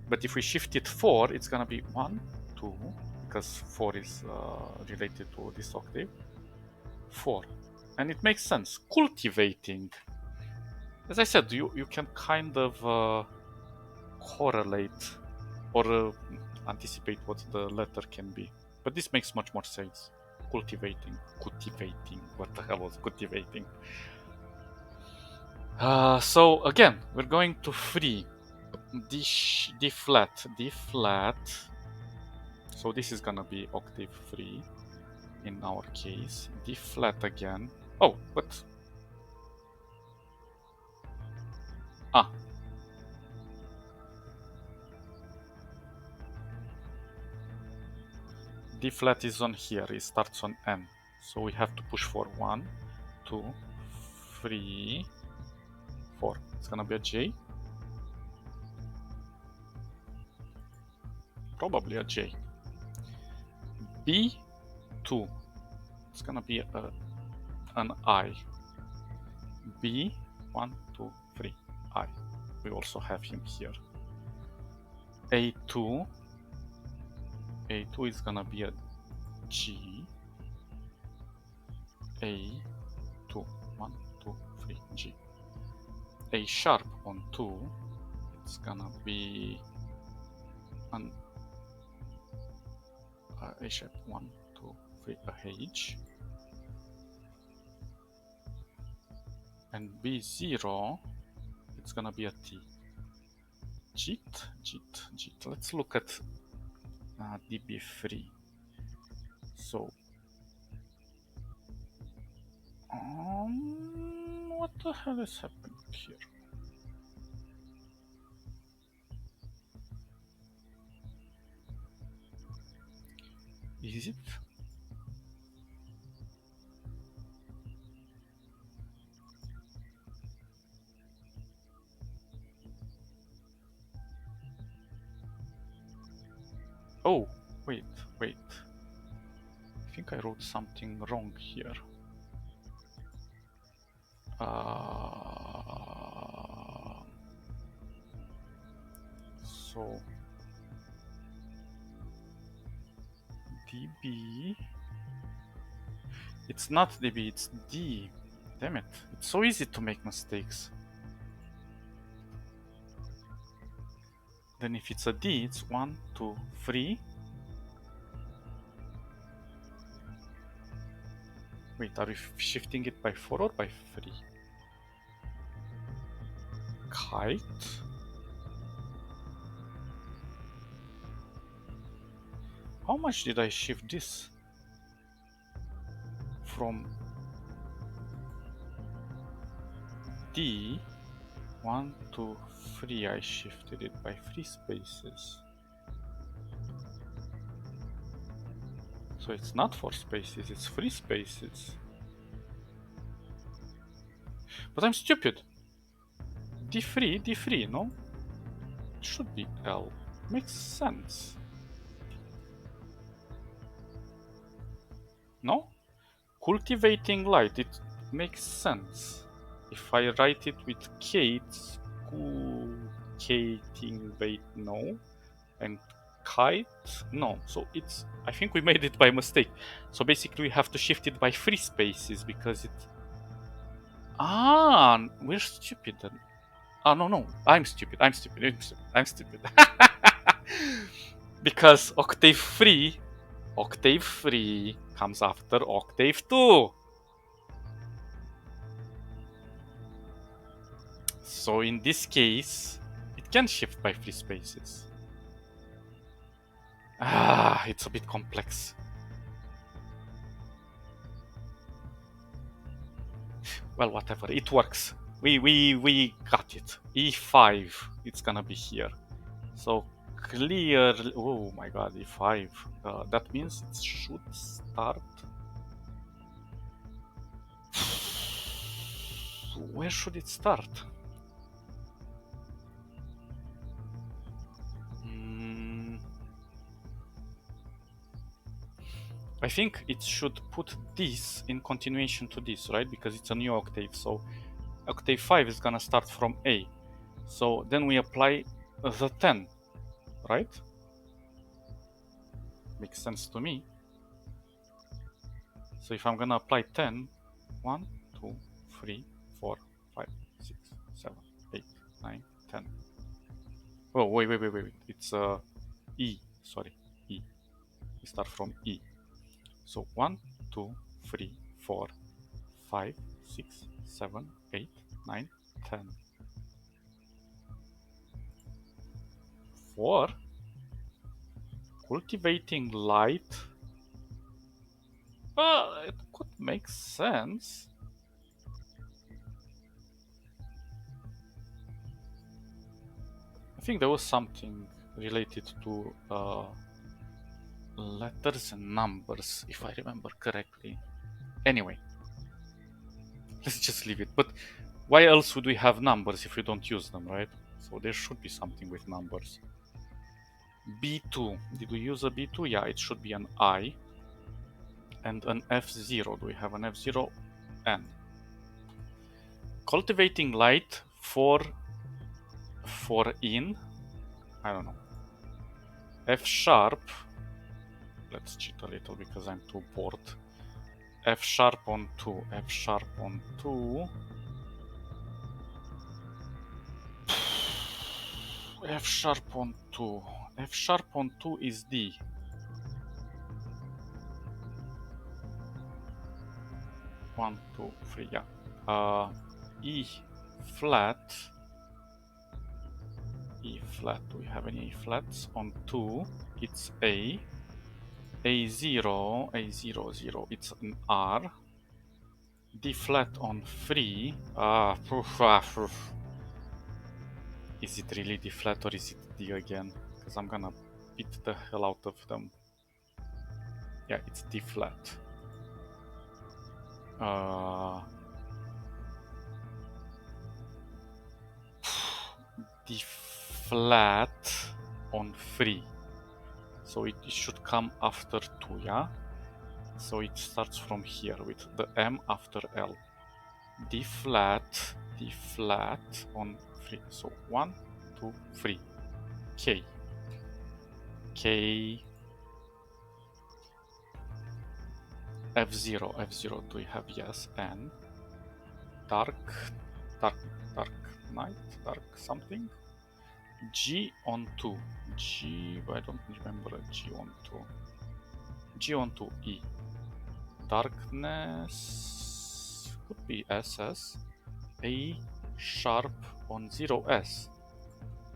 But if we shift it 4, it's gonna be 1, 2, because 4 is related to this octave. 4. And it makes sense. Cultivating. As I said, you can kind of correlate or anticipate what the letter can be. But this makes much more sense. Cultivating. Cultivating. What the hell was cultivating? So again, we're going to 3. D flat. D flat. So this is gonna be octave 3 in our case. D flat again. Oh, but D flat is on here. It starts on M, so we have to push for 1, 2, 3, 4. It's gonna be a J. Probably a J. B2. It's gonna be an I. B, 1, 2, 3, I. We also have him here. A2. A2 is gonna be a G. A2. 1, 2, 3, G. A sharp on 2. It's gonna be an A shape 1, 2, 3, a H. And B0, it's gonna be a T. Jit, Jit, Jit. Let's look at DB3. So, what the hell is happening here? Is it? Oh, wait. I think think I wrote something wrong here. So db, it's not db, it's d. Damn it, it's so easy to make mistakes. Then if it's a d, it's 1, 2, 3. Wait, are we shifting it by 4 or by 3? Kite. How much did I shift this? From D, 1, 2, 3, I shifted it by 3 spaces. So it's not 4 spaces, it's 3 spaces. But I'm stupid. D3, D3, no? It should be L. Makes sense. No? Cultivating light, it makes sense. If I write it with K, it's cultivating, wait, no. And kite, no. So it's, I think we made it by mistake. So basically we have to shift it by 3 spaces because it... Ah, we're stupid then. Oh, no, I'm stupid. Because octave 3 comes after octave 2. So in this case, it can shift by 3 spaces. Ah, it's a bit complex. Well, whatever, it works. We got it. E5, it's gonna be here. So clear. Oh my god, E5. That means it should start. Where should it start? I think it should put this in continuation to this, right? Because it's a new octave. So octave 5 is gonna start from A. So then we apply the 10, right? Makes sense to me. So if I'm gonna apply 10, 1, 2, 3, 4, 5, 6, 7, 8, 9, 10. Oh, wait. It's E, sorry, E. We start from E. So 1, 2, 3, 4, 5, 6, 7, 8, 9, 10. 4. Cultivating light. It could make sense. I think there was something related to letters and numbers, if I remember correctly. Anyway, let's just leave it. But why else would we have numbers if we don't use them, right? So there should be something with numbers. B2. Did we use a B2? Yeah, it should be an I. And an F0. Do we have an F0? N. Cultivating light for in. I don't know. F sharp. Let's cheat a little because I'm too bored. F sharp on 2. F sharp on 2. F sharp on 2. F sharp on 2 is D. One, two, three, yeah. E flat. E flat. Do we have any E flats? On 2, it's A. A0, A0, 0. It's an R. D flat on 3. Is it really D flat or is it D again? Because I'm gonna beat the hell out of them. Yeah, it's D flat. D flat on 3. So it should come after 2, yeah? So it starts from here with the M after L. D flat on 3. So 1, 2, 3. K. K. F0. F0 do we have? Yes. N. Dark night, dark something. G on 2. G, I don't remember G on 2. G on 2, E. Darkness could be SS. A sharp on 0 S.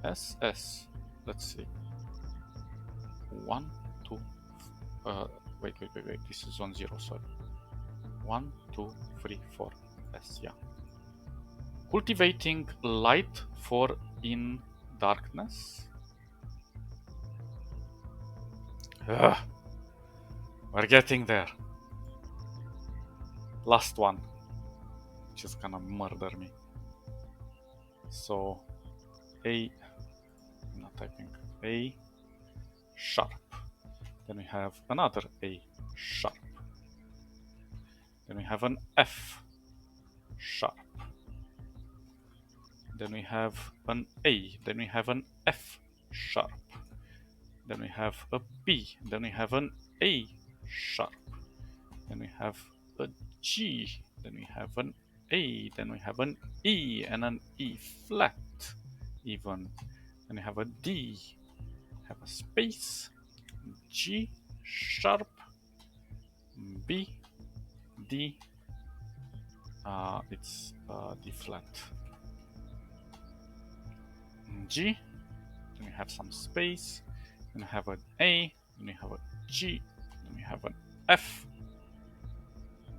SS. Let's see. 1, 2. Wait. This is on 0, sorry. 1, 2, 3, 4. S, yeah. Cultivating light for in darkness. Ugh. We're getting there. Last one, which is gonna murder me. So A, I'm not typing, A sharp. Then we have another A sharp. Then we have an F sharp. Then we have an A. Then we have an F sharp. Then we have a B. Then we have an A sharp. Then we have a G. Then we have an A. Then we have an E and an E flat even. Then we have a D. Have a space. G sharp. B. D. It's D flat. G. Then we have some space. Then we have an A. Then we have a G. Then we have an F.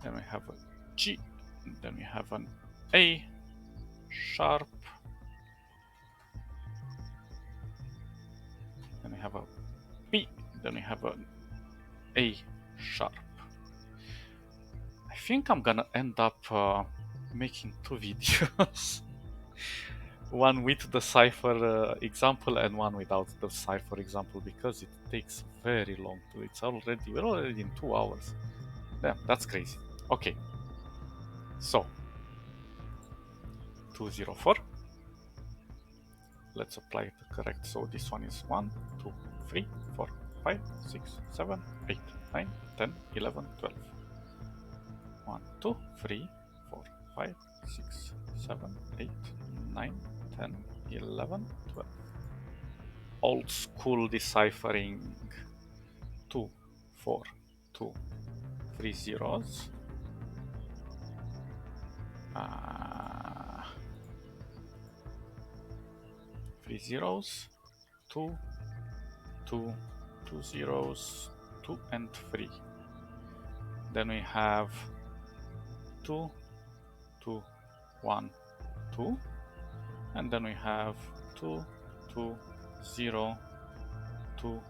Then we have a G. Then we have an A sharp. Then we have a B. Then we have an A sharp. I think I'm gonna end up making 2 videos. One with the cipher example and one without the cipher example, because it takes very long to. We're already in 2 hours. Damn, that's crazy. Okay. So 204. Let's apply it correct. So this one is 1, 2, 3, 4, 5, 6, 7, 8, 9, 10, 11, 12. 1, 2, 3, 4, 5, 6, 7, 8, 9, 10, 11, 12. Old school deciphering. 2, 4, 2, 3 zeros. 3 zeros. 2, 2, 2 zeros. 2 and 3. Then we have 2, 2, 1, 2. And then we have 2, 2, 0, 2,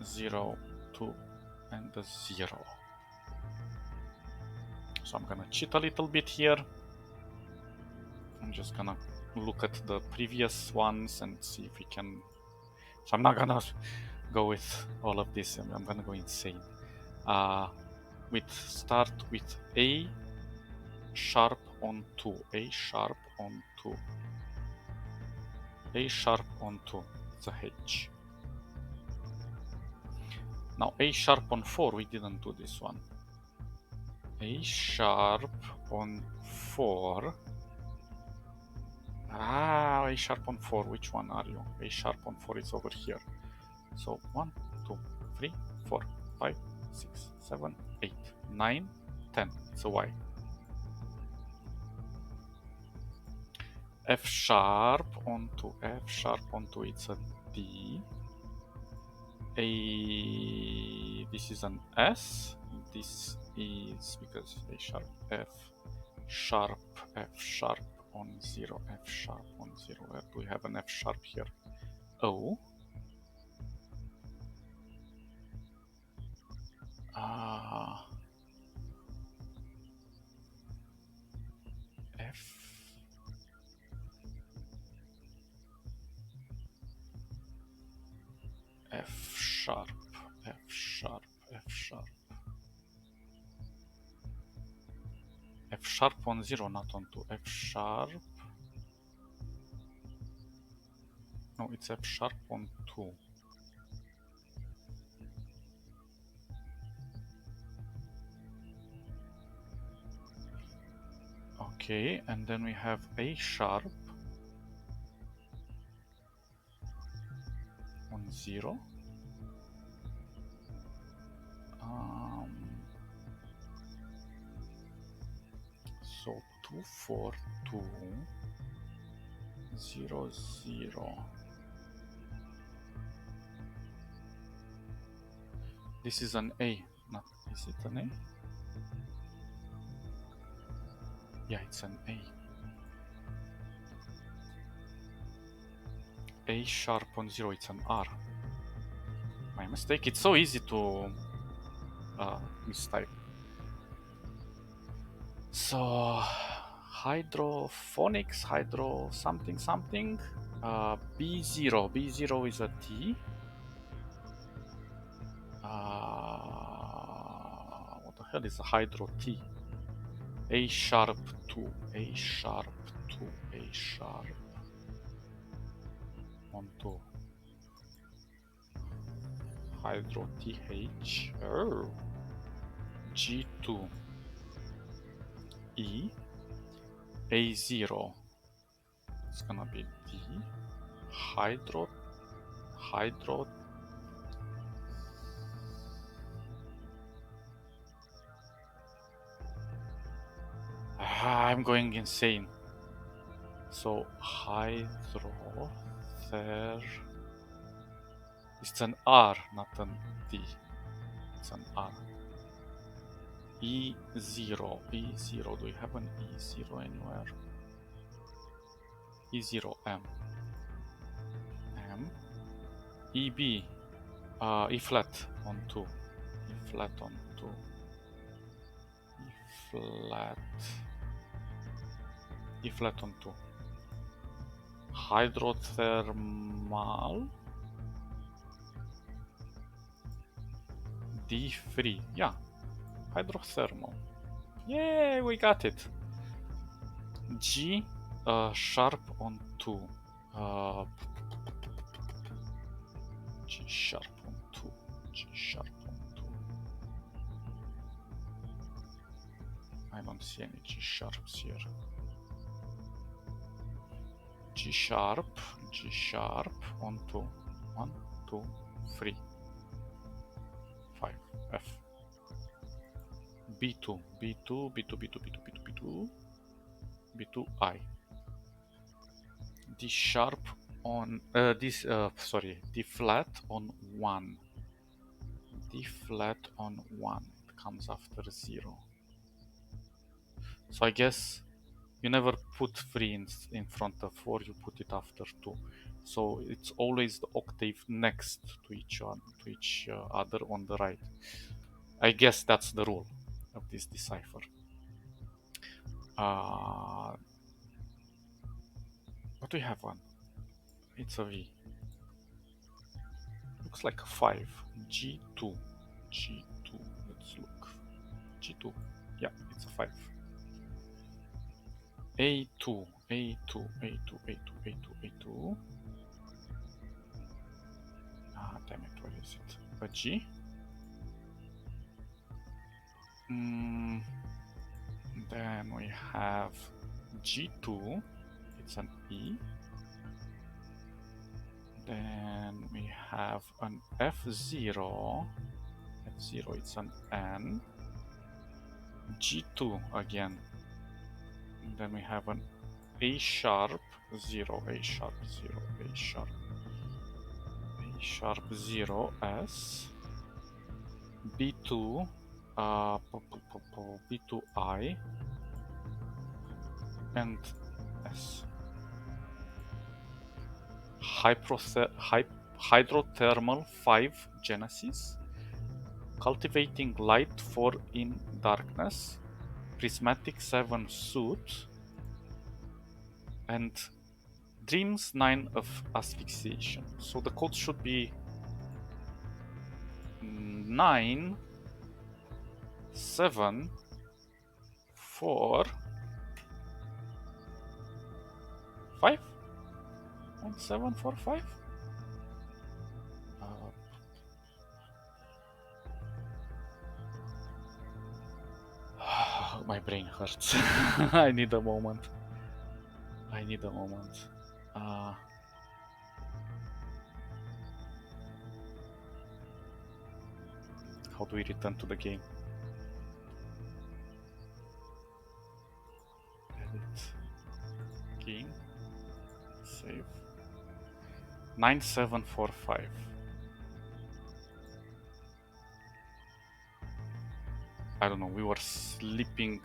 0, 2, and a 0. So I'm gonna cheat a little bit here. I'm just gonna look at the previous ones and see if we can. So I'm not gonna go with all of this, and I'm gonna go insane. Start with A sharp on 2. A sharp on 2. A sharp on 2. It's a H. Now A sharp on 4, we didn't do this one. A sharp on 4. A sharp on 4, which one are you? A sharp on 4 is over here. So 1, 2, 3, 4, 5, 6, 7, 8, 9, 10. It's a Y. F sharp on 2. F sharp on 2, it's a D. This is an S. This is because A sharp, F sharp, F sharp on 0, F sharp on 0. Where do we have an F sharp here? O. F. F sharp, F sharp, F sharp. F sharp on 0, not on 2. F sharp. No, it's F sharp on 2. Okay, and then we have A sharp on 0. So 2, 4, 2, 0, 0. This is an A, not, is it an A? Yeah, it's an A. A sharp on 0, it's an R. My mistake, it's so easy to mistype. So, hydrophonics, hydro something something. B0, B0 is a T. What the hell is a hydro T? A sharp 2, A sharp 2, A sharp on 2. Hydro TH. Oh. G2. E. A0. It's gonna be D. Hydro. I'm going insane. So hydro there. It's an R, not an D. It's an R. E0. E0. Do we have an E0 anywhere? E0 M. M. EB. E flat on 2. E flat on 2. E flat. E flat on 2. Hydrothermal. D free. Yeah. Hydrothermal. Yay, we got it. G sharp on 2. G sharp on 2. G sharp on 2. I don't see any G sharps here. G sharp on 2. 1, 2, 3. 5. F. B2, B2, B2, B2, B2, B2, B2. B2, I. D sharp on D flat on 1. D flat on 1. It comes after 0. So I guess you never put 3 in front of 4, you put it after 2. So it's always the octave next to each other on the right. I guess that's the rule of this decipher. But we have one. It's a V. Looks like a 5. G2. G2. Let's look. G2. Yeah, it's a 5. A2. A2. A2. A2. A2. A2. Ah, damn it. Where is it? A G. Then we have G2. It's an E. Then we have an F0. F0, it's an N. G2 again. And then we have an A sharp 0, A sharp 0, A sharp. A sharp 0, S. B2, B2I. And S. Hydrothermal 5 Genesis. Cultivating light 4 in darkness. Prismatic 7 suit. And dreams 9 of asphyxiation. So the code should be 9, 7, 4, 5? 9745? My brain hurts. I need a moment. I need a moment. How do we return to the game? Edit. Game. Save. 9745. I don't know, we were sleeping.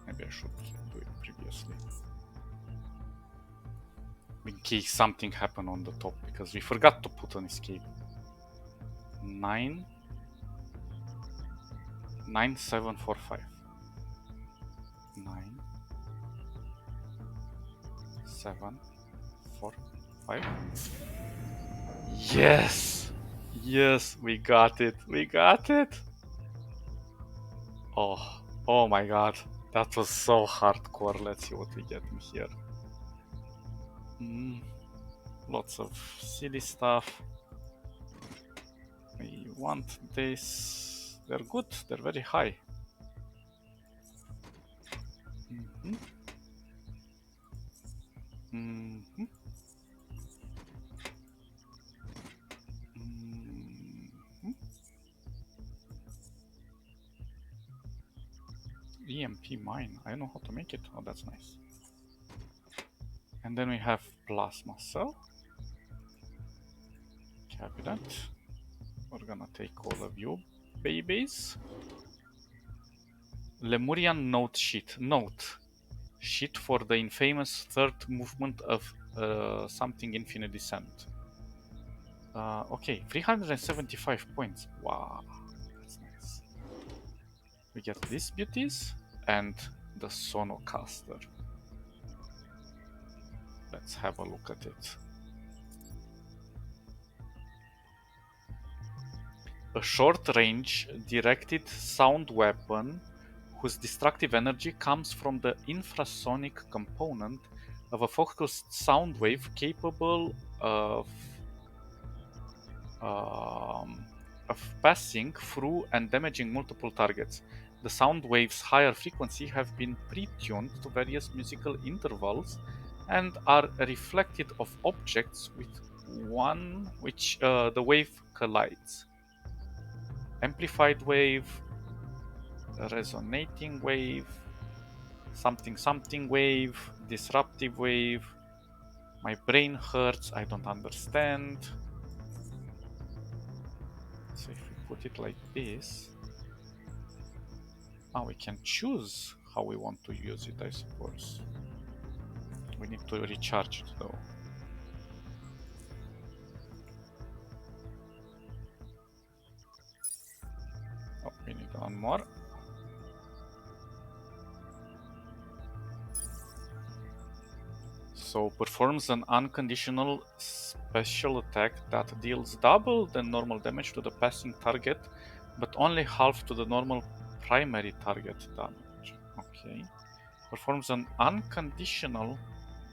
Maybe I should do it previously. In case something happened on the top, because we forgot to put an escape. 9745. 9745. Yes! Yes, we got it. We got it. Oh my god. That was so hardcore. Let's see what we get in here. Lots of silly stuff. We want this. They're good. They're very high. EMP mine. I know how to make it. Oh, that's nice. And then we have plasma cell. Cabinet. We're gonna take all of you babies. Lemurian note sheet. Note. Sheet for the infamous third movement of something infinite descent. Okay, 375 points. Wow, that's nice. We get these beauties and the Sonocaster. Let's have a look at it. A short-range directed sound weapon whose destructive energy comes from the infrasonic component of a focused sound wave capable of passing through and damaging multiple targets. The sound wave's higher frequency have been pre-tuned to various musical intervals and are reflected of objects with one which the wave collides. Amplified wave, resonating wave, something something wave, disruptive wave. My brain hurts, I don't understand. So if we put it like this, now we can choose how we want to use it, I suppose. We need to recharge it though. Oh, we need one more. So performs an unconditional special attack that deals double the normal damage to the passing target, but only half to the normal primary target damage. Okay. Performs an unconditional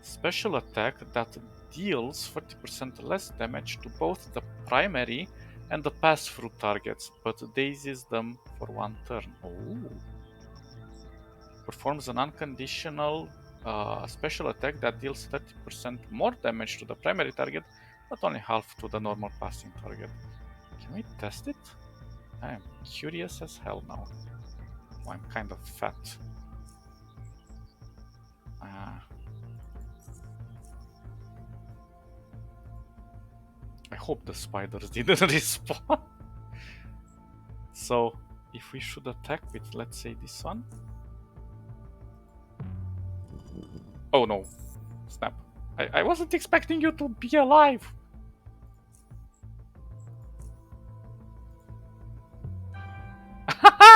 special attack that deals 30% less damage to both the primary and the pass-through targets, but dazes them for one turn. Oh. Performs an unconditional special attack that deals 30% more damage to the primary target, but only half to the normal passing target. Can we test it? I am curious as hell now. Oh, I'm kind of fat. I hope the spiders didn't respawn. So, if we should attack with, let's say, this one. Oh no. Snap. I wasn't expecting you to be alive.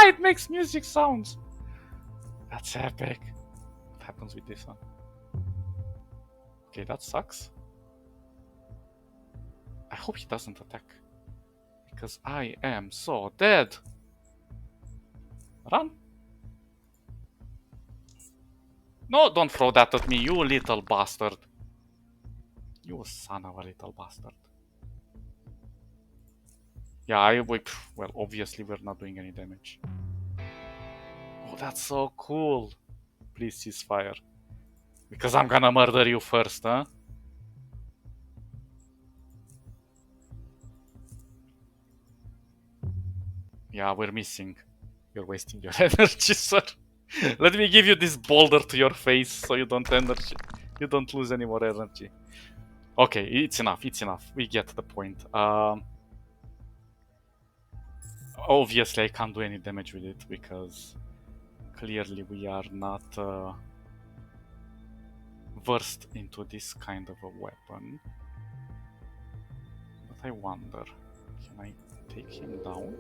It makes music sounds. That's epic. What happens with this one? Okay, that sucks. I hope he doesn't attack. Because I am so dead. Run. No, don't throw that at me, you little bastard. You son of a little bastard. Yeah, well, obviously we're not doing any damage. Oh, that's so cool. Please cease fire. Because I'm gonna murder you first, huh? Yeah, we're missing. You're wasting your energy, sir. Let me give you this boulder to your face so you don't lose any more energy. Okay, it's enough, it's enough. We get the point. Obviously I can't do any damage with it because clearly we are not versed into this kind of a weapon. But I wonder, can I take him down?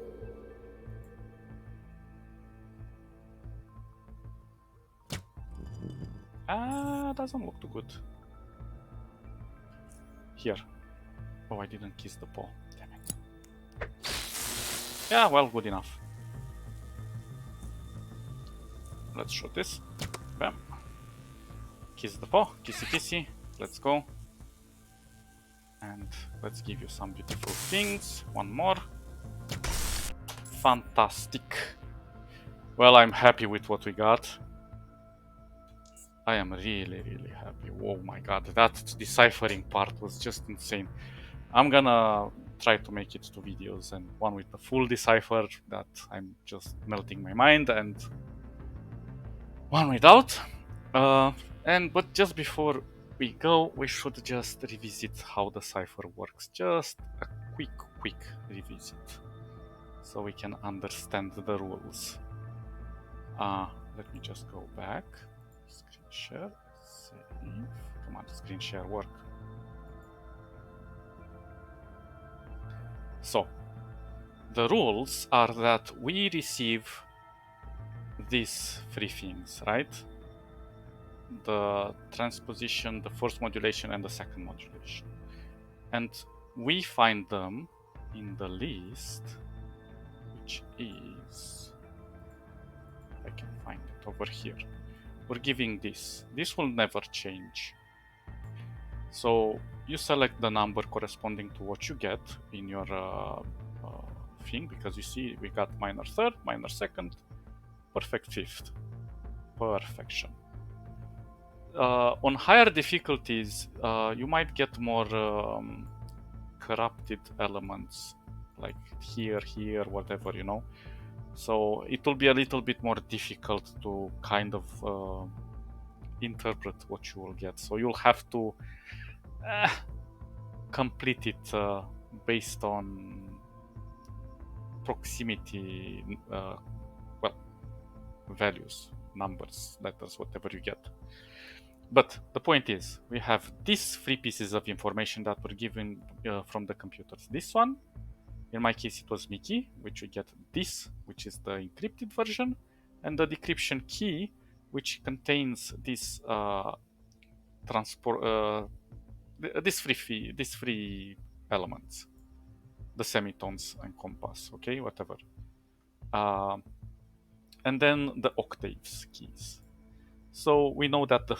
Doesn't look too good. Here. Oh, I didn't kiss the paw. Damn it. Yeah, well, good enough. Let's shoot this. Bam. Kiss the paw. Kissy kissy. Let's go. And let's give you some beautiful things. One more. Fantastic. Well, I'm happy with what we got. I am really, really happy. Oh my god, that deciphering part was just insane. I'm gonna try to make it 2 videos, and one with the full decipher that I'm just melting my mind, and one without. But just before we go, we should just revisit how the cipher works. Just a quick revisit, so we can understand the rules. Let me just go back. Screen share, save. Come on, screen share work. So, the rules are that we receive these 3 things, right? The transposition, the first modulation, and the second modulation. And we find them in the list, which is... I can find it over here. We're giving this. This will never change. So you select the number corresponding to what you get in your thing, because you see we got minor third, minor second, perfect fifth. Perfection. On higher difficulties, you might get more corrupted elements, like here, whatever, you know. So it will be a little bit more difficult to kind of interpret what you will get. So you'll have to complete it based on proximity, values, numbers, letters, whatever you get. But the point is, we have these 3 pieces of information that were given from the computers. This one, in my case, it was Mickey, which we get this, which is the encrypted version, and the decryption key, which contains this these three elements, the semitones and compass, okay, whatever. And then the octaves keys. So we know that the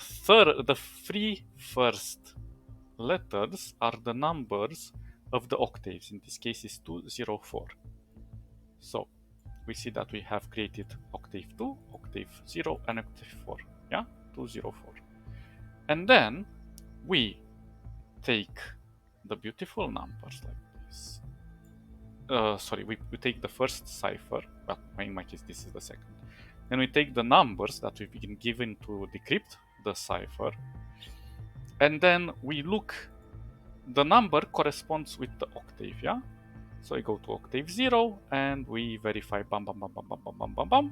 3 first letters are the numbers of the octaves. In this case, is 204. So we see that we have created octave 2, octave 0, and octave 4. Yeah, 204. And then we take the beautiful numbers like this. We take the first cipher. Well, in my case, this is the second. Then we take the numbers that we've been given to decrypt the cipher, and then we look. The number corresponds with the octave, yeah? So I go to octave 0 and we verify bam bam bam bam bam bam bam bam bam.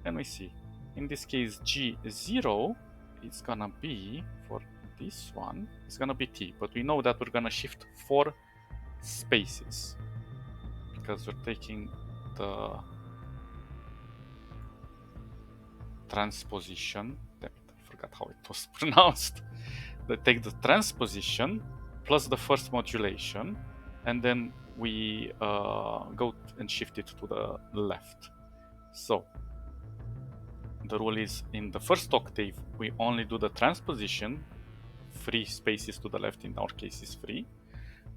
And we see. In this case, G0 is gonna be, for this one, it's gonna be T, but we know that we're gonna shift 4 spaces because we're taking the transposition. Damn it, I forgot how it was pronounced. They take the transposition plus the first modulation, and then we go and shift it to the left. So the rule is in the first octave, we only do the transposition, 3 spaces to the left, in our case is 3.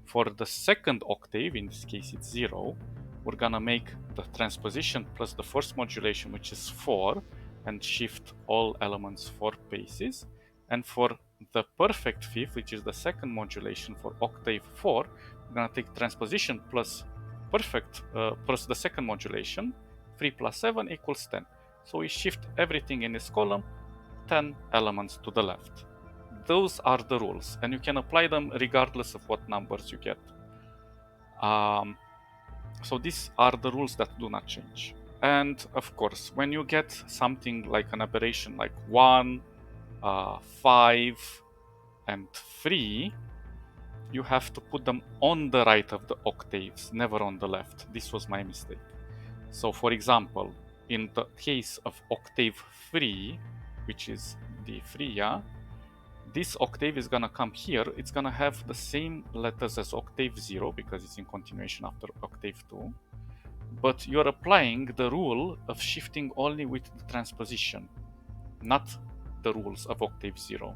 For the second octave, in this case it's 0, we're gonna make the transposition plus the first modulation, which is 4, and shift all elements 4 paces. And for the perfect fifth, which is the second modulation for octave 4, we're gonna take transposition plus perfect plus the second modulation, 3 plus 7 equals 10. So we shift everything in this column 10 elements to the left. Those are the rules, and you can apply them regardless of what numbers you get. So these are the rules that do not change. And of course, when you get something like an aberration like 1, 5, and 3, you have to put them on the right of the octaves, never on the left. This was my mistake. So for example, in the case of octave 3, which is D3, yeah, this octave is gonna come here. It's gonna have the same letters as octave 0 because it's in continuation after octave 2. But you're applying the rule of shifting only with the transposition, not the rules of octave 0.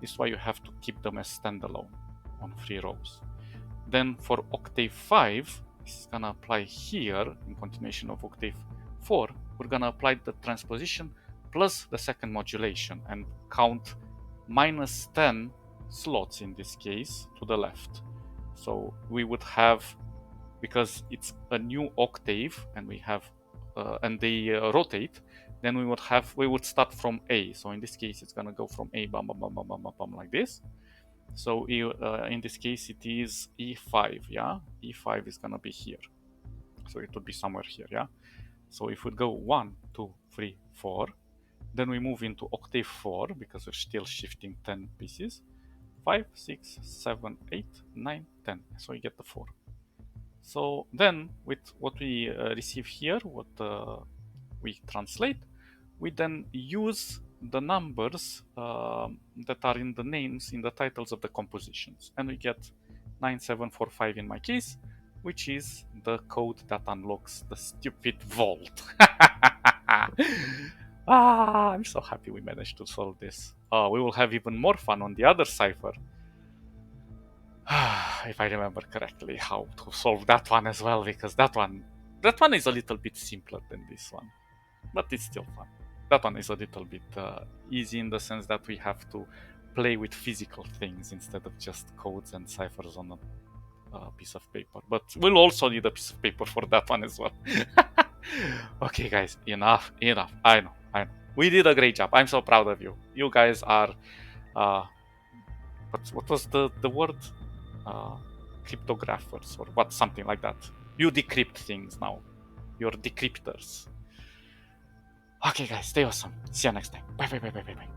This is why you have to keep them as standalone on 3 rows. Then for octave 5, this is gonna apply here in continuation of octave 4. We're gonna apply the transposition plus the second modulation and count minus 10 slots in this case to the left. So we would have, because it's a new octave and we have and they rotate, then we would start from A. So in this case it's gonna go from A, bum, bum, bum, bum, bum, bum, bum, like this. So in this case it is E5, yeah? E5 is gonna be here. So it would be somewhere here, yeah? So if we go 1, 2, 3, 4, then we move into octave 4 because we're still shifting 10 pieces. 5, 6, 7, 8, 9, 10. So you get the 4. So then with what we receive here, what we translate, we then use the numbers that are in the names, in the titles of the compositions. And we get 9745 in my case, which is the code that unlocks the stupid vault. I'm so happy we managed to solve this. We will have even more fun on the other cipher. If I remember correctly, how to solve that one as well, because that one is a little bit simpler than this one, but it's still fun. That one is a little bit easy in the sense that we have to play with physical things instead of just codes and ciphers on a piece of paper. But we'll also need a piece of paper for that one as well. Okay, guys, enough. I know. We did a great job. I'm so proud of you. You guys are. What was the word? Cryptographers or what, something like that. You decrypt things now. You're decryptors. Okay, guys, stay awesome. See you next time. Bye.